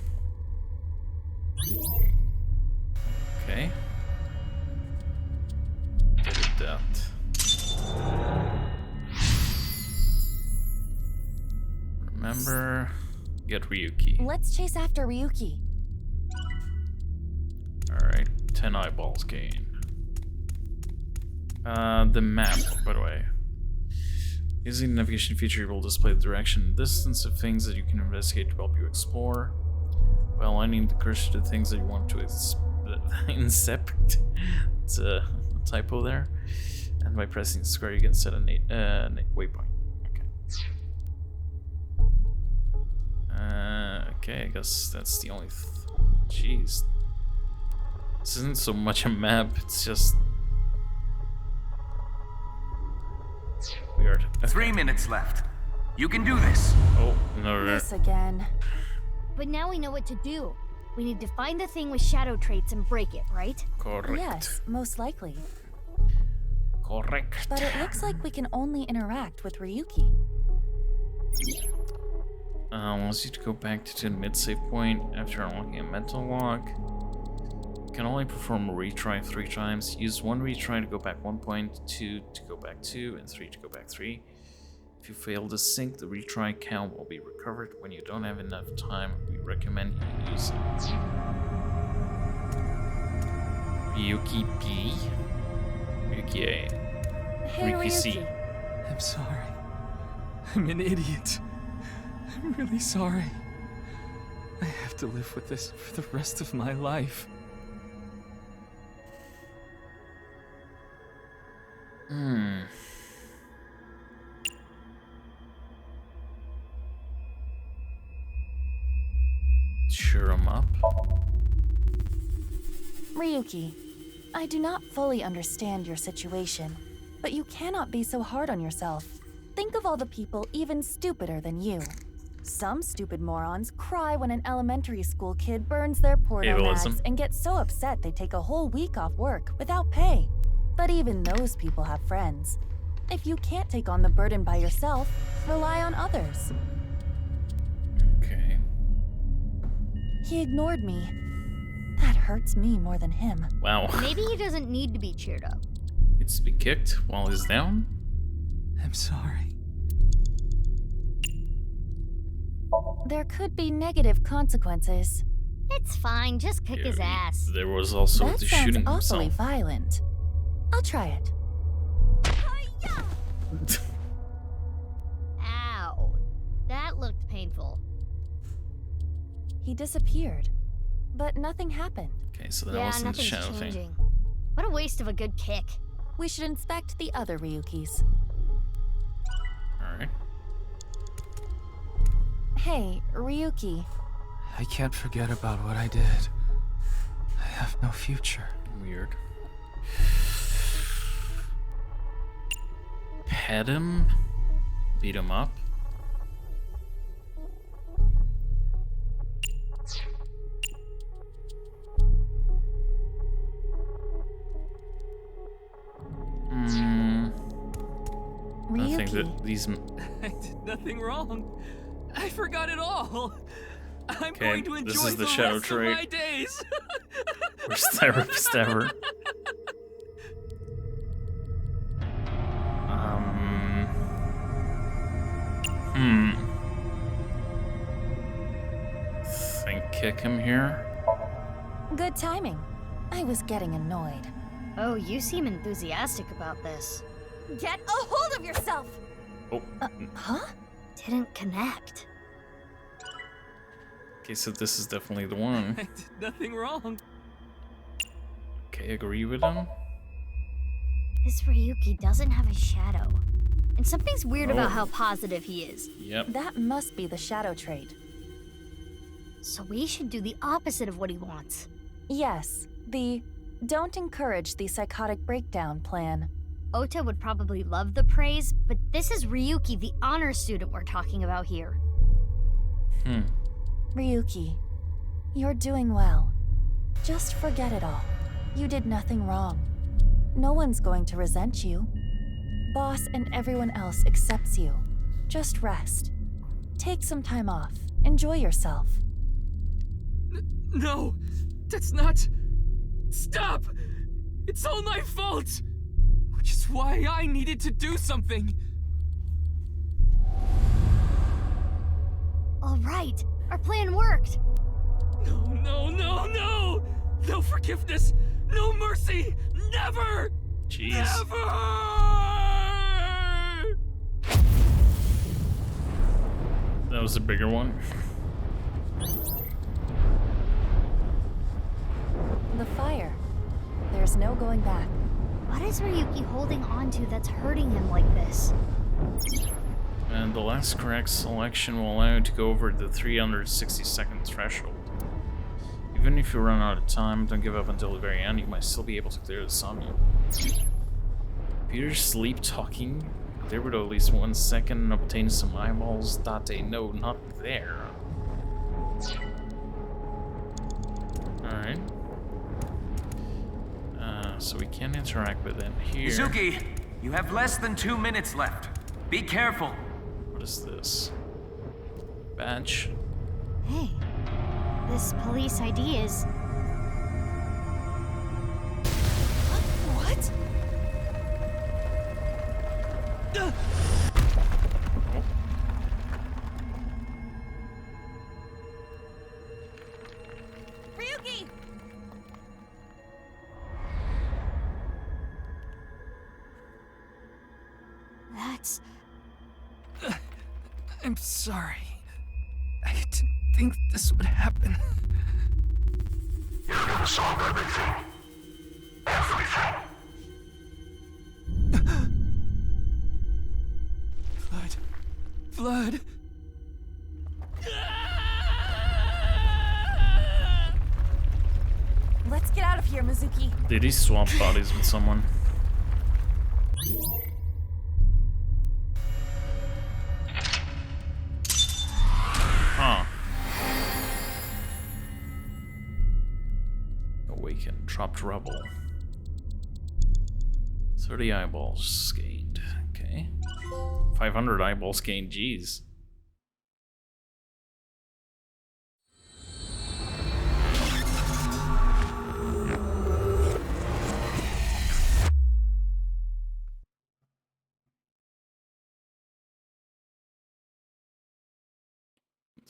Okay. Did it that. Remember, get Ryuki. Let's chase after Ryuki. Alright, 10 eyeballs gained. The map, by the way. Using the navigation feature will display the direction and distance of things that you can investigate to help you explore. By aligning the cursor to things that you want to incept. It's a typo there. And by pressing the square you can set a waypoint. Okay, I guess that's the only jeez. This isn't so much a map, it's just weird. Okay. 3 minutes left. You can do this. Oh, no. This again. But now we know what to do. We need to find the thing with shadow traits and break it, right? Correct. Yes, most likely. Correct. But it looks like we can only interact with Ryuki. Wants you to go back to the mid-save point after unlocking a mental lock. You can only perform a retry 3 times. Use 1 retry to go back 1 point, 2 to go back 2, and 3 to go back 3. If you fail to sync, the retry count will be recovered. When you don't have enough time, we recommend you use it. Ryuki P. Ryuki A. Hey, Ryuki C. Ryuki. I'm sorry. I'm an idiot. I'm really sorry. I have to live with this for the rest of my life. Cheer him up. Ryuki, I do not fully understand your situation, but you cannot be so hard on yourself. Think of all the people even stupider than you. Some stupid morons cry when an elementary school kid burns their porno Ableism. mags and get so upset they take a whole week off work without pay. But even those people have friends. If you can't take on the burden by yourself, rely on others. Okay. He ignored me. That hurts me more than him. Wow. Maybe he doesn't need to be cheered up. It's to be kicked while he's down? I'm sorry. There could be negative consequences. It's fine, just kick his ass. There was also That the sounds shooting awfully himself. violent. I'll try it. Ow. That looked painful. He disappeared, but nothing happened. Okay, so that Yeah, wasn't the nothing's shadow changing. thing. What a waste of a good kick. We should inspect the other Ryukis. Alright. Hey, Ryuki. I can't forget about what I did. I have no future. Weird. Pet him? Beat him up? I think that these... I did nothing wrong. I forgot it all. I'm Okay, going to enjoy this is the the shadow rest trait. of my days. Worst therapist ever. Think kick him here? Good timing. I was getting annoyed. Oh, you seem enthusiastic about this. Get a hold of yourself! Oh. Huh? Didn't connect. Okay, so this is definitely the one. I did nothing wrong. Okay, agree with him. This Ryuki doesn't have a shadow. And something's weird Oh. about how positive he is. Yep. That must be the shadow trait. So we should do the opposite of what he wants. Yes, the don't encourage the psychotic breakdown plan. Ota would probably love the praise, but this is Ryuki, the honor student we're talking about here. Ryuki, you're doing well. Just forget it all. You did nothing wrong. No one's going to resent you. Boss and everyone else accepts you. Just rest. Take some time off. Enjoy yourself. No, that's not... Stop! It's all my fault! Which is why I needed to do something. All right, our plan worked. No, no, no, no! No forgiveness! No mercy! Never! Jeez. Never! That was a bigger one. The fire. There's no going back. What is Ryuki holding on to that's hurting him like this? And the last correct selection will allow you to go over the 360-second threshold. Even if you run out of time, don't give up until the very end, you might still be able to clear the Somnium. Peter's sleep talking. Clear with at least 1 second and obtain some eyeballs. Date, no, not there. Alright. So we can interact with him here. Mizuki, you have less than 2 minutes left. Be careful. What is this? Badge. Hey, this police ID is... What? Ryuki! That's... I'm sorry. I didn't think this would happen. You're gonna solve everything. Everything. Blood. Let's get out of here, Mizuki. Did he swap bodies with someone? Huh. Awaken, dropped rubble. 30 eyeballs gained. Okay. 500 eyeballs gained, jeez.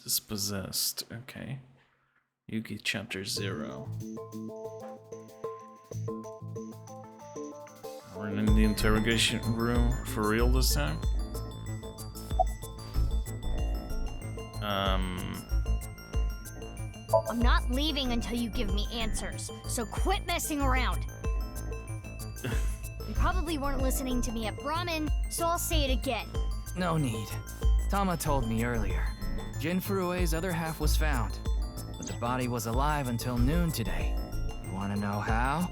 Dispossessed. Okay. Yuki chapter 0. We're in the interrogation room for real this time. I'm not leaving until you give me answers, so quit messing around. You probably weren't listening to me at Brahmin, so I'll say it again. No need. Tama told me earlier. Jin Furue's other half was found, but the body was alive until noon today. You wanna know how?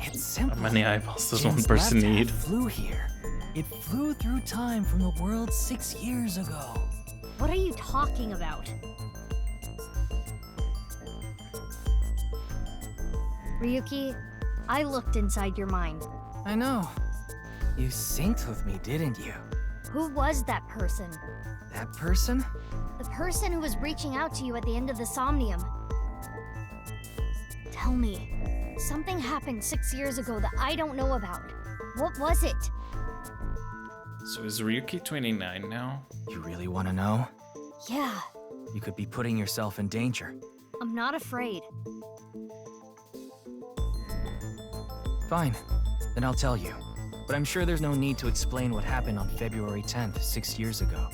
It's simple. How many eyeballs does Jin's one person left half need? flew here. It flew through time from the world 6 years ago. What are you talking about? Ryuki, I looked inside your mind. I know. You synced with me, didn't you? Who was that person? That person? The person who was reaching out to you at the end of the Somnium. Tell me, something happened 6 years ago that I don't know about. What was it? So is Ryuki 29 now? You really want to know? Yeah, You could be putting yourself in danger. I'm not afraid. Fine, then I'll tell you. But I'm sure there's no need to explain what happened on February 10th, 6 years ago.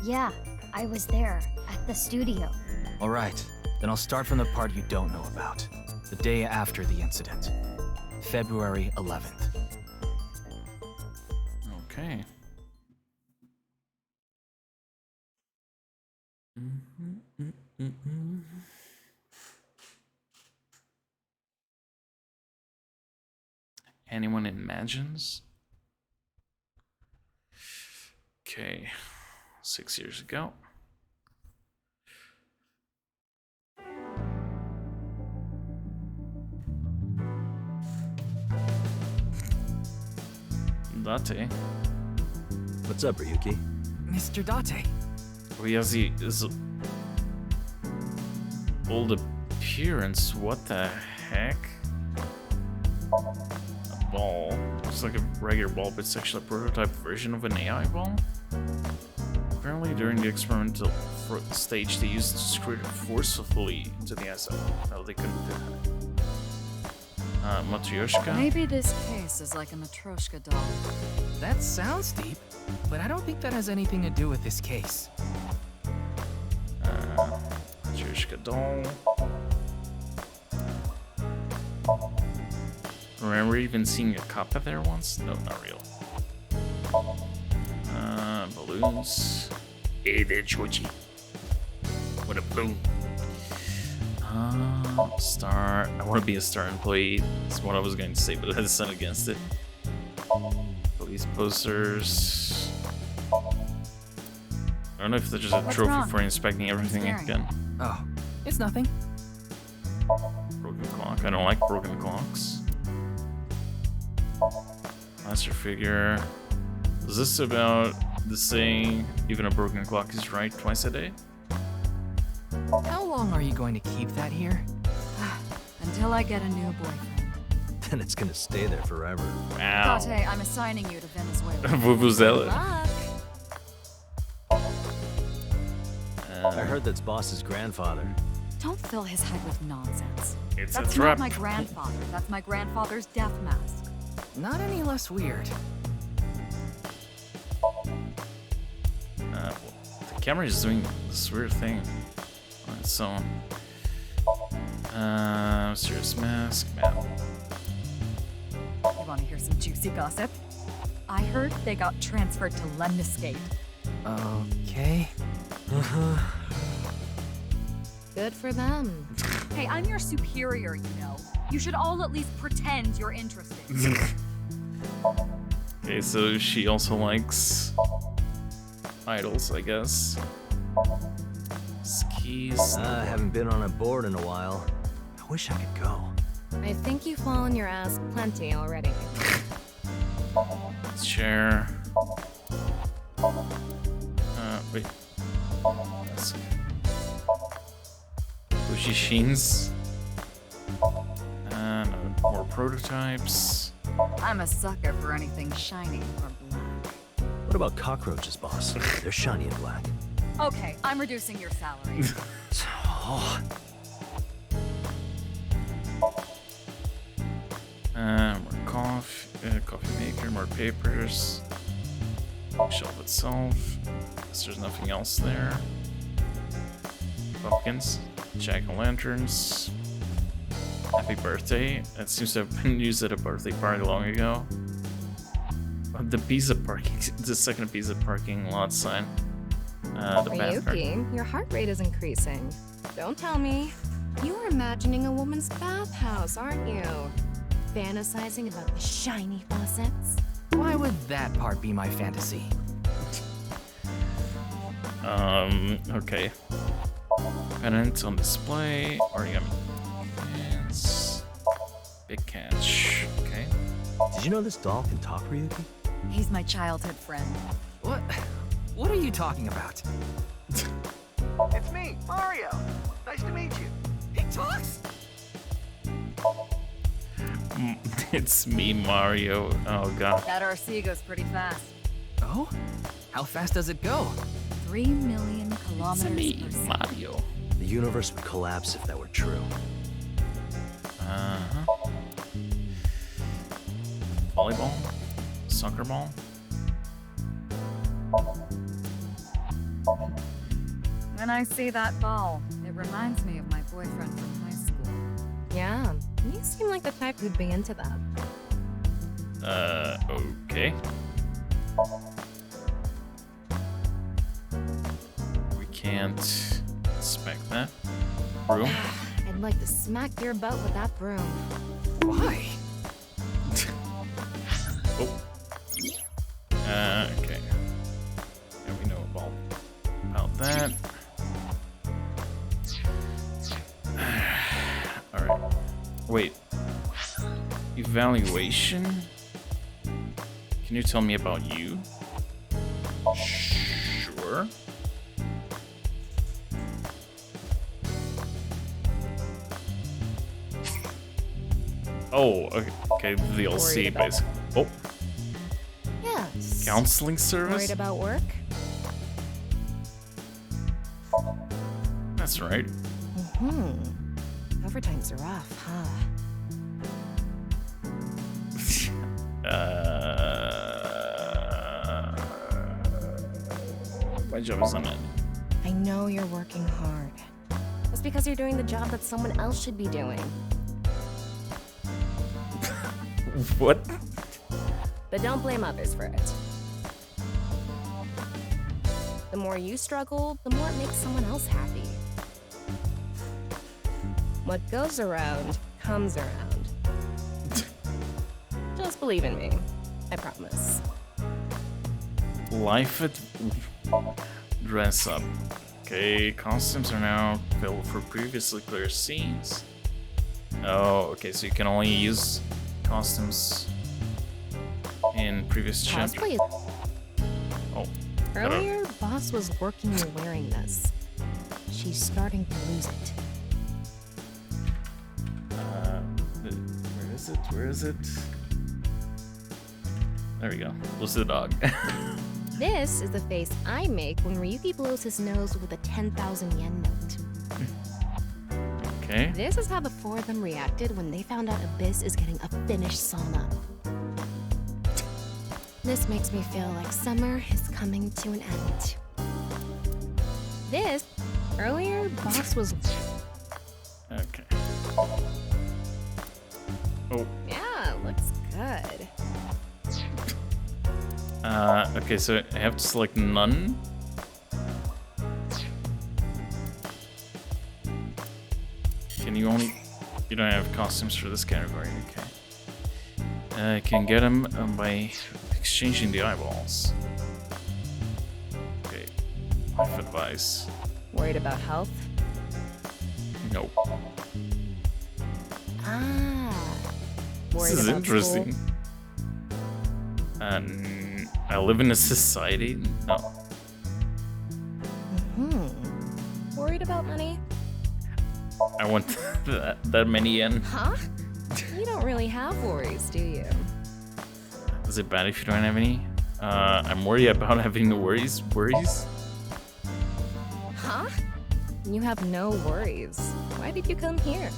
Yeah, I was there, at the studio. Alright, then I'll start from the part you don't know about. The day after the incident. February 11th. Okay. Anyone imagines? Okay, 6 years ago. Date. What's up, Ryuki? Mr. Date. Oh, he has his old appearance. What the heck? A ball. Looks like a regular ball, but it's actually a prototype version of an AI ball. Apparently, during the experimental stage, they used it to screw it forcefully into the SL. No, they couldn't do that. Matryoshka? Maybe this case is like a Matryoshka doll. That sounds deep, but I don't think that has anything to do with this case. Matryoshka doll. Remember even seeing a kappa there once? No, not real. Balloons. Hey there, Choji. What a balloon. Star. I want to be a star employee. That's what I was going to say, but I decided against it. Police posters. I don't know if there's just a What's trophy wrong? for inspecting everything staring. again. Oh, it's nothing. Broken clock. I don't like broken clocks. Master figure. Is this about the saying, even a broken clock is right twice a day? How long are you going to keep that here? Until I get a new boyfriend. Then it's gonna stay there forever. Wow. Date, I'm assigning you to Venezuela. Vuvuzela. Good luck. I heard that's Boss's grandfather. Don't fill his head with nonsense. It's That's a trap. not my grandfather. That's my grandfather's death mask. Not any less weird. Well, the camera is doing this weird thing on its own. Serious mask, map. You want to hear some juicy gossip? I heard they got transferred to Lemniscate. Okay. Good for them. Hey, I'm your superior, you know. You should all at least pretend you're interested. Okay, so she also likes idols, I guess. Ski. keys. I haven't been on a board in a while. I wish I could go. I think you've fallen your ass plenty already. Chair. Wait. That's Bushy Sheens. More prototypes. I'm a sucker for anything shiny or black. What about cockroaches, boss? They're shiny and black. Okay, I'm reducing your salary. More coffee maker, more papers. Shelf itself. Guess there's nothing else there. Pumpkins, jack-o'-lanterns. Happy birthday. That seems to have been used at a birthday party long ago. The pizza parking, the second pizza parking lot sign. The bathroom. Ryuki, your heart rate is increasing. Don't tell me. You're imagining a woman's bathhouse, aren't you? Fantasizing about the shiny faucets. Why would that part be my fantasy? Okay. Pennant on display. Origami hands. Big catch. Okay. Did you know this doll can talk, Ryuki? He's my childhood friend. What are you talking about? It's me, Mario. Nice to meet you. He talks? It's me, Mario. Oh god. That RC goes pretty fast. Oh? How fast does it go? 3 million kilometers It's me, per second. Mario. The universe would collapse if that were true. Volleyball? Soccer ball? When I see that ball, it reminds me of my boyfriend from high school. Yeah, you seem like the type who'd be into that. Okay. We can't inspect that. Broom? I'd like to smack your butt with that broom. Why? Okay. Yeah, we know about that. Alright. Wait. Evaluation? Can you tell me about you? Sure. Oh, okay, the DLC basically. Oh. Yes. Counseling service? Worried about work? That's right. Overtime's rough, huh? My job is unending. I know you're working hard. That's because you're doing the job that someone else should be doing. What? But don't blame others for it. The more you struggle, the more it makes someone else happy. What goes around comes around. Just believe in me. I promise. Life at dress up. Okay, costumes are now filled for previously clear scenes. Oh, okay, so you can only use costumes in previous chapters. Cosplay. Oh. Earlier, Boss was working and wearing this. She's starting to lose it. Where is it? Where is it? There we go. Lose the dog. This is the face I make when Ryuki blows his nose with a 10,000 yen note. Okay. This is how the four of them reacted when they found out Abyss is getting a finished sauna. This makes me feel like summer is coming to an end. This, earlier, Boss was... Okay. Oh. Yeah, looks good. Okay, so I have to select none. Can you only... You don't have costumes for this category, okay. I can get them by exchanging the eyeballs. Okay. Life advice. Worried about health? Nope. Ah. This Worried is about interesting. school? I live in a society. No. Worried about money? I want that many yen. Huh? You don't really have worries, do you? Is it bad if you don't have any? I'm worried about having no worries. Worries? Huh? You have no worries. Why did you come here?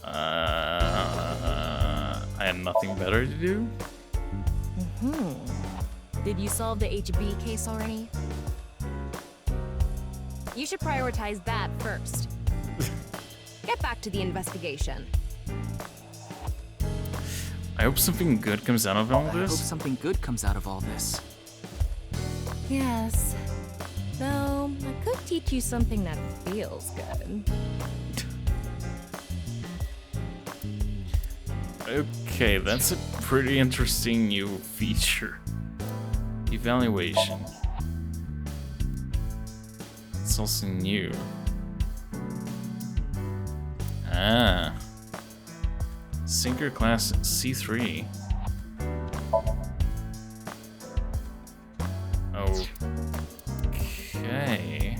I had nothing better to do. Did you solve the HB case already? You should prioritize that first. Get back to the investigation. I hope something good comes out of all I hope this. something good comes out of all this. Yes. Though, I could teach you something that feels good. Okay, that's a pretty interesting new feature. Evaluation. It's also new. Ah. Sinker class C3. Okay.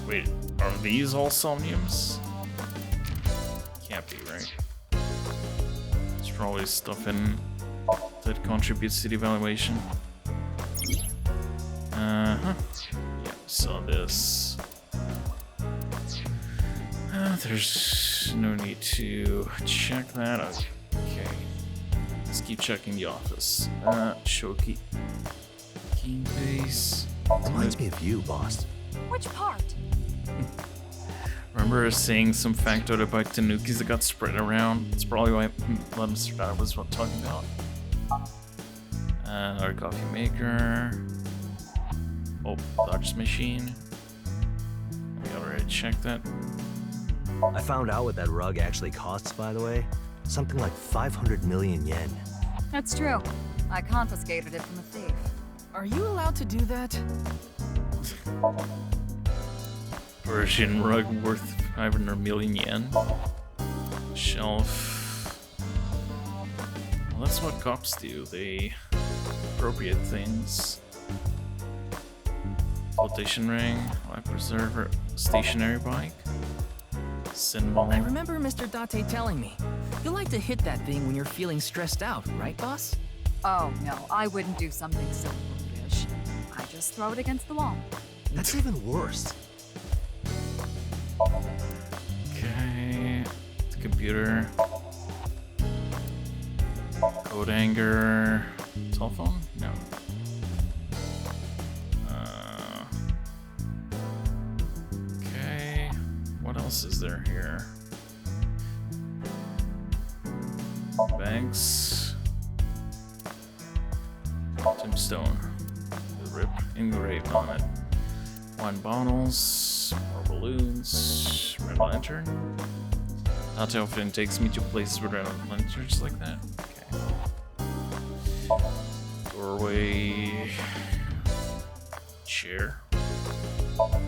Wait, are these all Somniums? Can't be, right? There's probably stuff in that contributes to the evaluation. Yeah, saw this. There's no need to check that. Okay. Let's keep checking the office. Show key. Key base. Reminds me of you, boss. Which part? Remember saying some factoid about tanukis that got spread around? That's probably why Mr. Dad was talking about. Another coffee maker. Oh, Dodge machine. We already checked that. I found out what that rug actually costs, by the way. Something like 500 million yen. That's true. I confiscated it from a thief. Are you allowed to do that? Persian rug worth 500 million yen. Shelf. Well, that's what cops do. They appropriate things. Flotation ring, life preserver, stationary bike, symbol. I remember Mr. Date telling me. You like to hit that thing when you're feeling stressed out, right, boss? Oh, no, I wouldn't do something so foolish. I just throw it against the wall. That's even worse. Okay, the computer, code anger, telephone? No. Okay, what else is there here? Banks, tombstone, the rip engraved on it. Wine bottles, more balloons, red lantern. Not often takes me to places with red lanterns like that. Okay. Doorway, chair,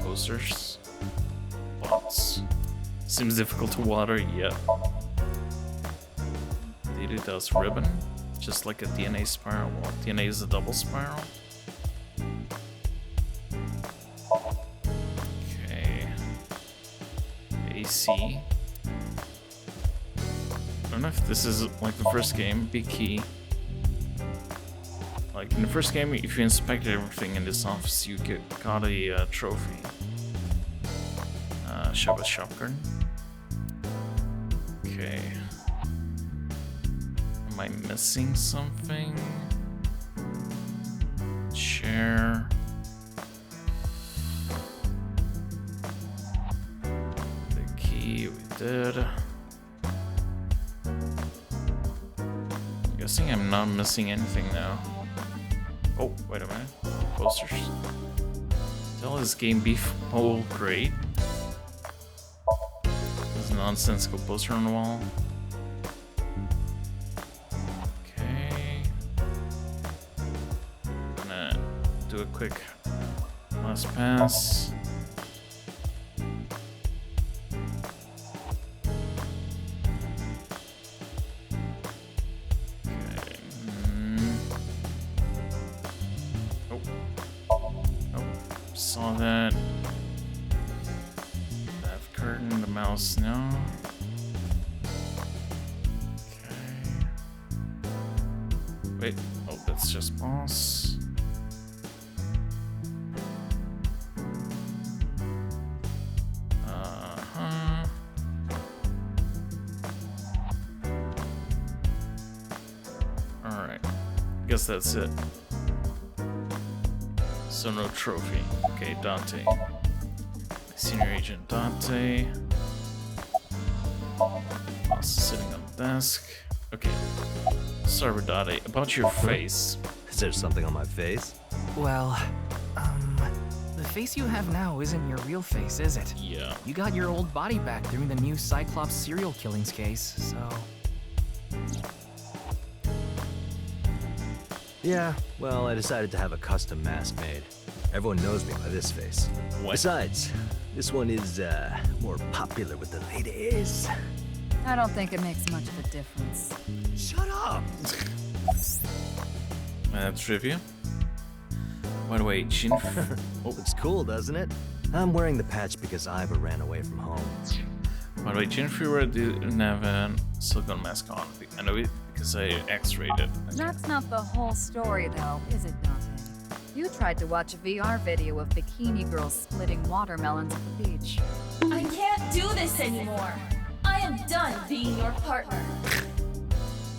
posters, pots. Seems difficult to water, yeah. Data does ribbon, just like a DNA spiral. Well, DNA is a double spiral. Okay. AC. I don't know if this is like the first game. Big key. Like in the first game, if you inspected everything in this office, you got a trophy. Shove a shotgun. Okay. Am I missing something? Chair. The key we did. I'm guessing I'm not missing anything now. Oh, wait a minute. Posters. Tell this game be whole great. There's a nonsensical poster on the wall. do a quick last pass. Okay. Oh, saw that. That curtain, the mouse, no. Wait, oh, that's just boss. Uh-huh. Alright. Guess that's it. So no trophy. Okay, Dante. Senior Agent Dante. Also sitting on the desk. Okay. Sorry, Dante. About your face. Is there something on my face? Well, the face you have now isn't your real face, is it? Yeah. You got your old body back during the new Cyclops serial killings case, so... Yeah, well, I decided to have a custom mask made. Everyone knows me by this face. What? Besides, this one is, more popular with the ladies. I don't think it makes much of a difference. Shut up! Trivia? By the way, Chinf... Looks cool, doesn't it? I'm wearing the patch because Iva ran away from home. By the way, Jinfura didn't have a silicone mask on. I know it because I X-rayed it. That's not the whole story, though, is it, Dante? You tried to watch a VR video of bikini girls splitting watermelons at the beach. I can't do this anymore. I am done being your partner.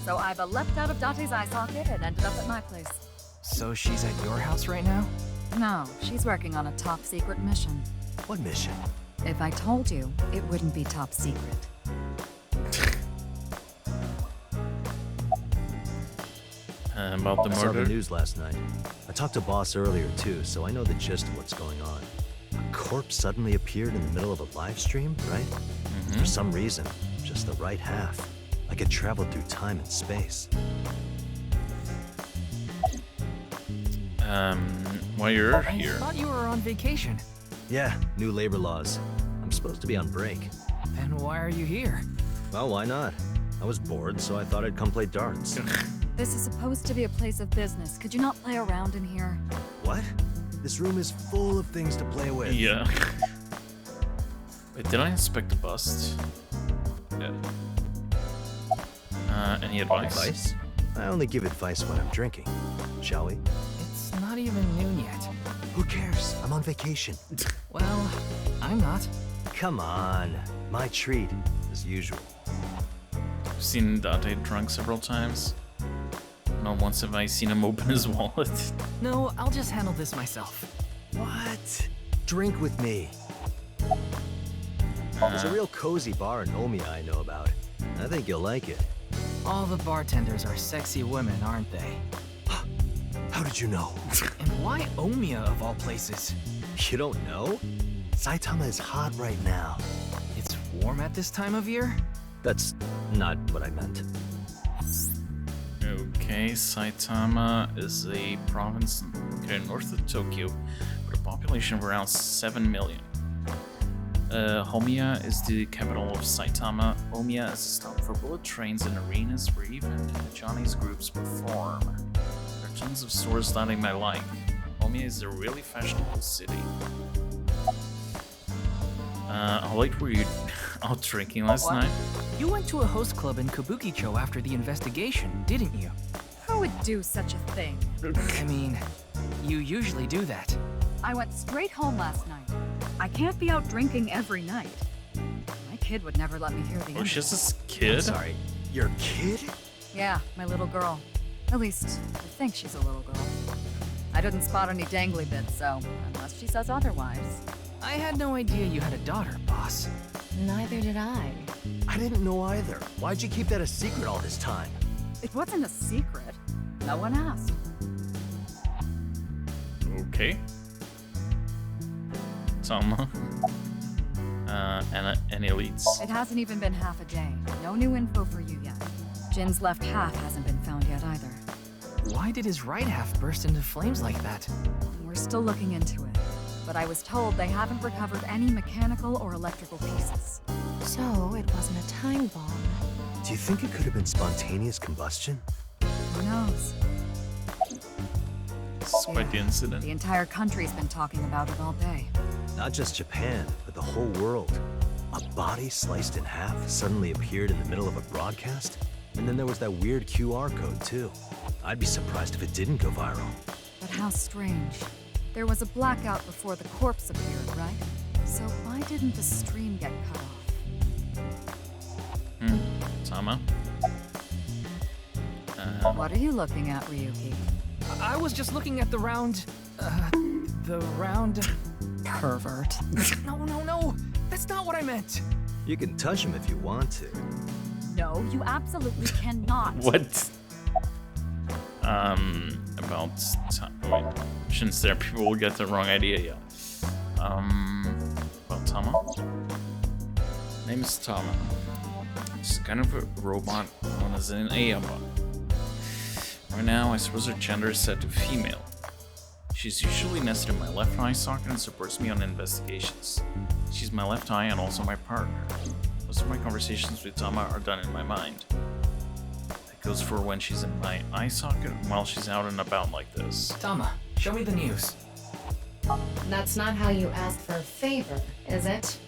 So Iva leapt out of Dante's eye socket and ended up at my place. So she's at your house right now? No, she's working on a top secret mission. What mission? If I told you, it wouldn't be top secret. About the I saw murder? the news last night. I talked to Boss earlier too, so I know the gist of what's going on. A corpse suddenly appeared in the middle of a live stream, right? For some reason, just the right half. Like it traveled through time and space. While you're I here. thought you were on vacation. Yeah, new labor laws. I'm supposed to be on break. Then why are you here? Well, why not? I was bored, so I thought I'd come play darts. This is supposed to be a place of business. Could you not play around in here? What? This room is full of things to play with. Yeah. Wait, did I inspect the bust? Yeah. Any advice? Advice? I only give advice when I'm drinking. Shall we? It's not even noon yet. Who cares? I'm on vacation. Well, I'm not. Come on. My treat, as usual. I've seen Dante drunk several times. Not once have I seen him open his wallet. No, I'll just handle this myself. What? Drink with me. There's a real cozy bar in Omiya I know about. I think you'll like it. All the bartenders are sexy women, aren't they? How did you know? And why Omiya of all places? You don't know? Saitama is hot right now. It's warm at this time of year? That's not what I meant. Okay, Saitama is a province north of Tokyo with a population of around 7 million. Homiya is the capital of Saitama. Omiya is a stop for bullet trains and arenas where even Johnny's groups perform. There are tons of stores lining my like. Omiya is a really fashionable city. How late were you out drinking last night? You went to a host club in Kabukicho after the investigation, didn't you? Who would do such a thing? I mean, you usually do that. I went straight home last night. I can't be out drinking every night. My kid would never let me hear the Oh, end. she's this kid? I'm sorry, your kid? Yeah, my little girl. At least, I think she's a little girl. I didn't spot any dangly bits, so unless she says otherwise. I had no idea you had a daughter, boss. Neither did I. I didn't know either. Why'd you keep that a secret all this time? It wasn't a secret. No one asked. Okay. Tama. And any leads? It hasn't even been half a day. No new info for you yet. Jin's left half hasn't been found yet either. Why did his right half burst into flames like that? We're still looking into it, but I was told they haven't recovered any mechanical or electrical pieces. So, it wasn't a time bomb. Do you think it could have been spontaneous combustion? Who knows? It's quite the incident. The entire country's been talking about it all day. Not just Japan, but the whole world. A body sliced in half suddenly appeared in the middle of a broadcast? And then there was that weird QR code, too. I'd be surprised if it didn't go viral. But how strange. There was a blackout before the corpse appeared, right? So why didn't the stream get cut off? Tama? What are you looking at, Ryuki? I was just looking at the round... Pervert. No. That's not what I meant. You can touch him if you want to. No, you absolutely cannot. What? About wait, shouldn't say people will get the wrong idea, yeah. About Tama? Name is Tama. She's kind of a robot known as an AI bot. Right now, I suppose her gender is set to female. She's usually nested in my left eye socket and supports me on investigations. She's my left eye and also my partner. Most of my conversations with Tama are done in my mind. That goes for when she's in my eye socket and while she's out and about like this. Tama, show me the news. That's not how you ask for a favor, is it?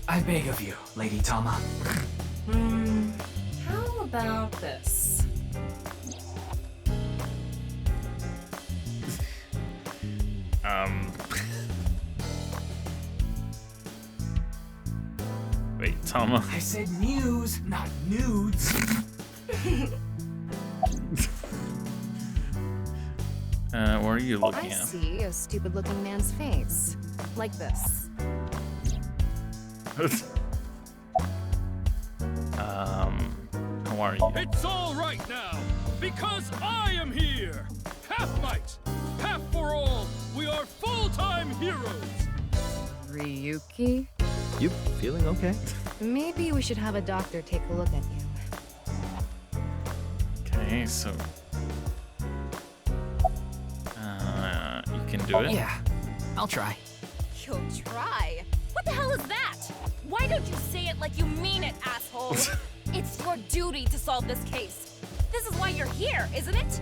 I beg of you, Lady Tama. How about this? Wait, Tama. I said news, not nudes. What are you I looking at? see a stupid-looking man's face. Like this. How are you? It's all right now, because I am here! Half might, half for all, we are full-time heroes! Ryuki? You feeling okay? Maybe we should have a doctor take a look at you. Okay, so... you can do it? Yeah, I'll try. You'll try? What the hell is that? Why don't you say it like you mean it, asshole? It's your duty to solve this case. This is why you're here, isn't it?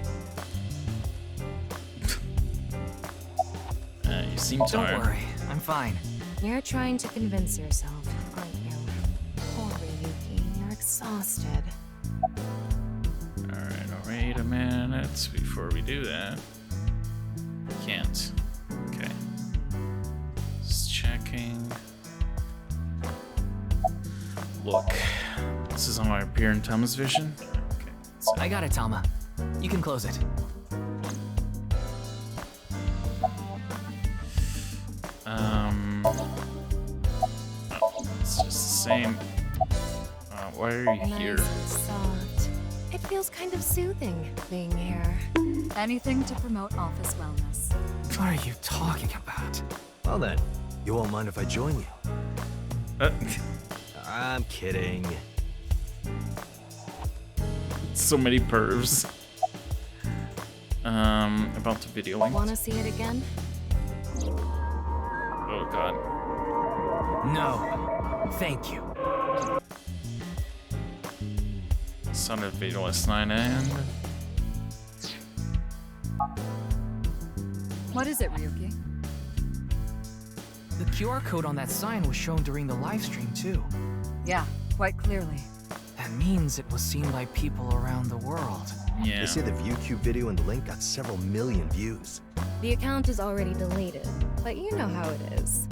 You seem tired. Don't worry, I'm fine. You're trying to convince yourself, aren't you? Poor Ryuki, you're exhausted. Alright, wait a minute before we do that. Can't. Okay. Just checking. Look. This is how I appear in Tama's vision. Okay. So I got it, Tama. You can close it. no, it's just the same. Why are you here? Nice and soft. It feels kind of soothing being here. Anything to promote office wellness. What are you talking about? Well then, you won't mind if I join you. I'm kidding. So many pervs. About the video link. Wanna see it again? Oh god. No. Thank you. Son of video S9 and... What is it, Ryuki? The QR code on that sign was shown during the live stream too. Yeah, quite clearly. That means it was seen by people around the world. Yeah. They say the ViewCube video and the link got several million views. The account is already deleted, but you know how it is.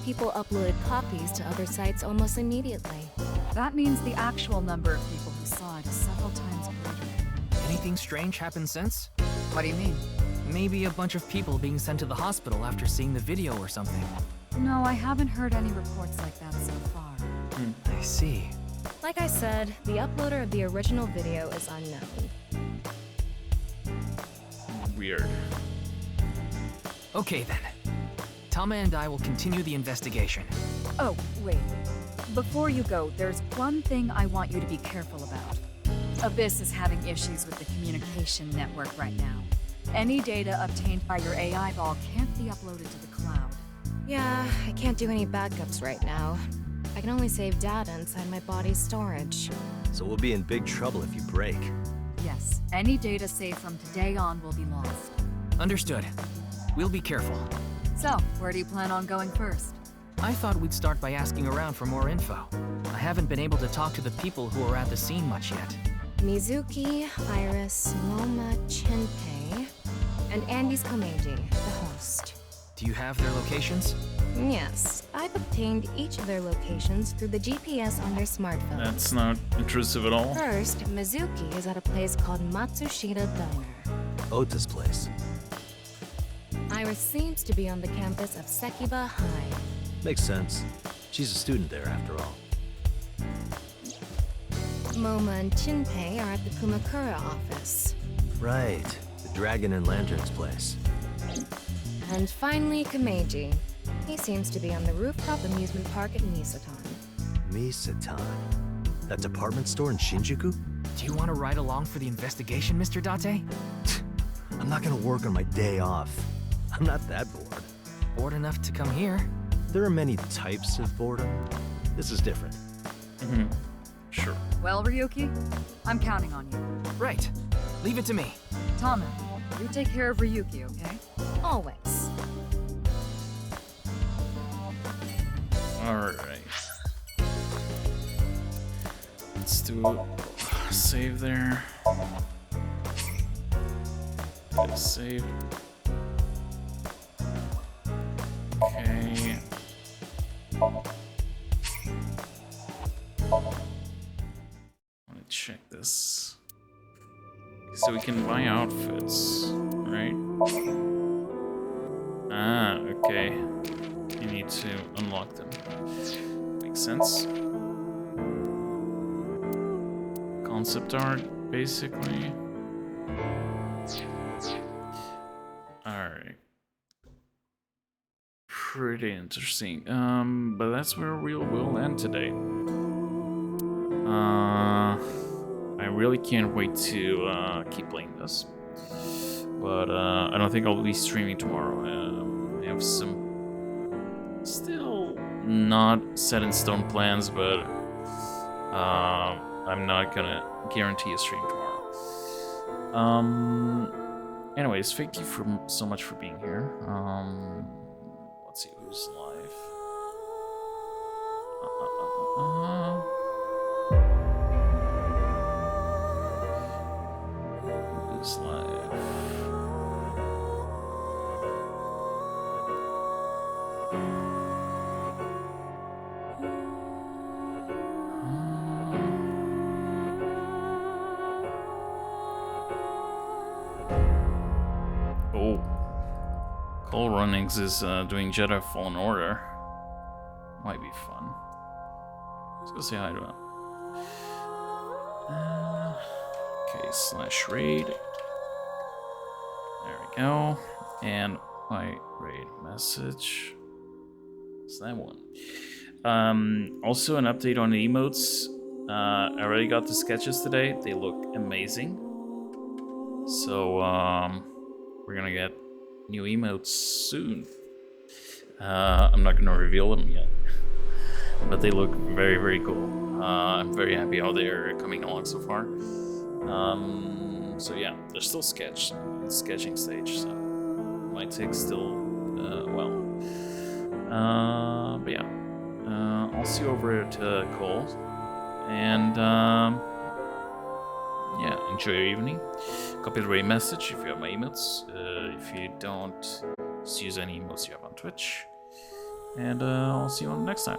People uploaded copies to other sites almost immediately. That means the actual number of people who saw it is several times greater. Anything strange happened since? What do you mean? Maybe a bunch of people being sent to the hospital after seeing the video or something. No, I haven't heard any reports like that so far. I see. Like I said, the uploader of the original video is unknown. Weird. Okay then. Tama and I will continue the investigation. Oh, wait. Before you go, there's one thing I want you to be careful about. Abyss is having issues with the communication network right now. Any data obtained by your AI ball can't be uploaded to the cloud. Yeah, I can't do any backups right now. I can only save data inside my body's storage. So we'll be in big trouble if you break. Yes, any data saved from today on will be lost. Understood. We'll be careful. So, where do you plan on going first? I thought we'd start by asking around for more info. I haven't been able to talk to the people who are at the scene much yet. Mizuki, Iris, Moma, Chinpei, and Andy's Komeiji, the host. Do you have their locations? Yes, I've obtained each of their locations through the GPS on their smartphone. That's not intrusive at all. First, Mizuki is at a place called Matsushita Diner. Ota's place. Iris seems to be on the campus of Sekiba High. Makes sense. She's a student there, after all. Moma and Chinpei are at the Kumakura office. Right. The Dragon and Lanterns place. And finally, Komeiji. He seems to be on the rooftop amusement park at Misatan. Misatan? That department store in Shinjuku? Do you want to ride along for the investigation, Mr. Date? I'm not gonna work on my day off. I'm not that bored. Bored enough to come here? There are many types of boredom. This is different. Sure. Well, Ryuki, I'm counting on you. Right. Leave it to me. Tama, you take care of Ryuki, okay? Always. Alright. Let's do a save there. Get a save. Okay. Let me check this. So we can buy outfits, right? Ah, okay. You need to unlock them. Makes sense. Concept art, basically. Alright. Pretty interesting. But that's where we'll end today. I really can't wait to keep playing this. But I don't think I'll be streaming tomorrow. I have some still not set in stone plans, but I'm not gonna guarantee a stream tomorrow. Anyways, thank you so much for being here. Let's see who's live. Who's live? Cole Runnings is doing Jedi Fallen Order. Might be fun. Let's go say hi to him. Okay, /raid. There we go. And my raid message. What's that one? Also an update on the emotes. I already got the sketches today. They look amazing. So we're gonna get new emotes soon. I'm not gonna reveal them yet, but they look very, very cool. I'm very happy how they're coming along so far. So yeah, they're still sketching stage, so it might take still well. But yeah, I'll see you over at Cole, and yeah, enjoy your evening. Copy the raid message if you have my emotes. If you don't, just use any emotes you have on Twitch. And I'll see you on the next time.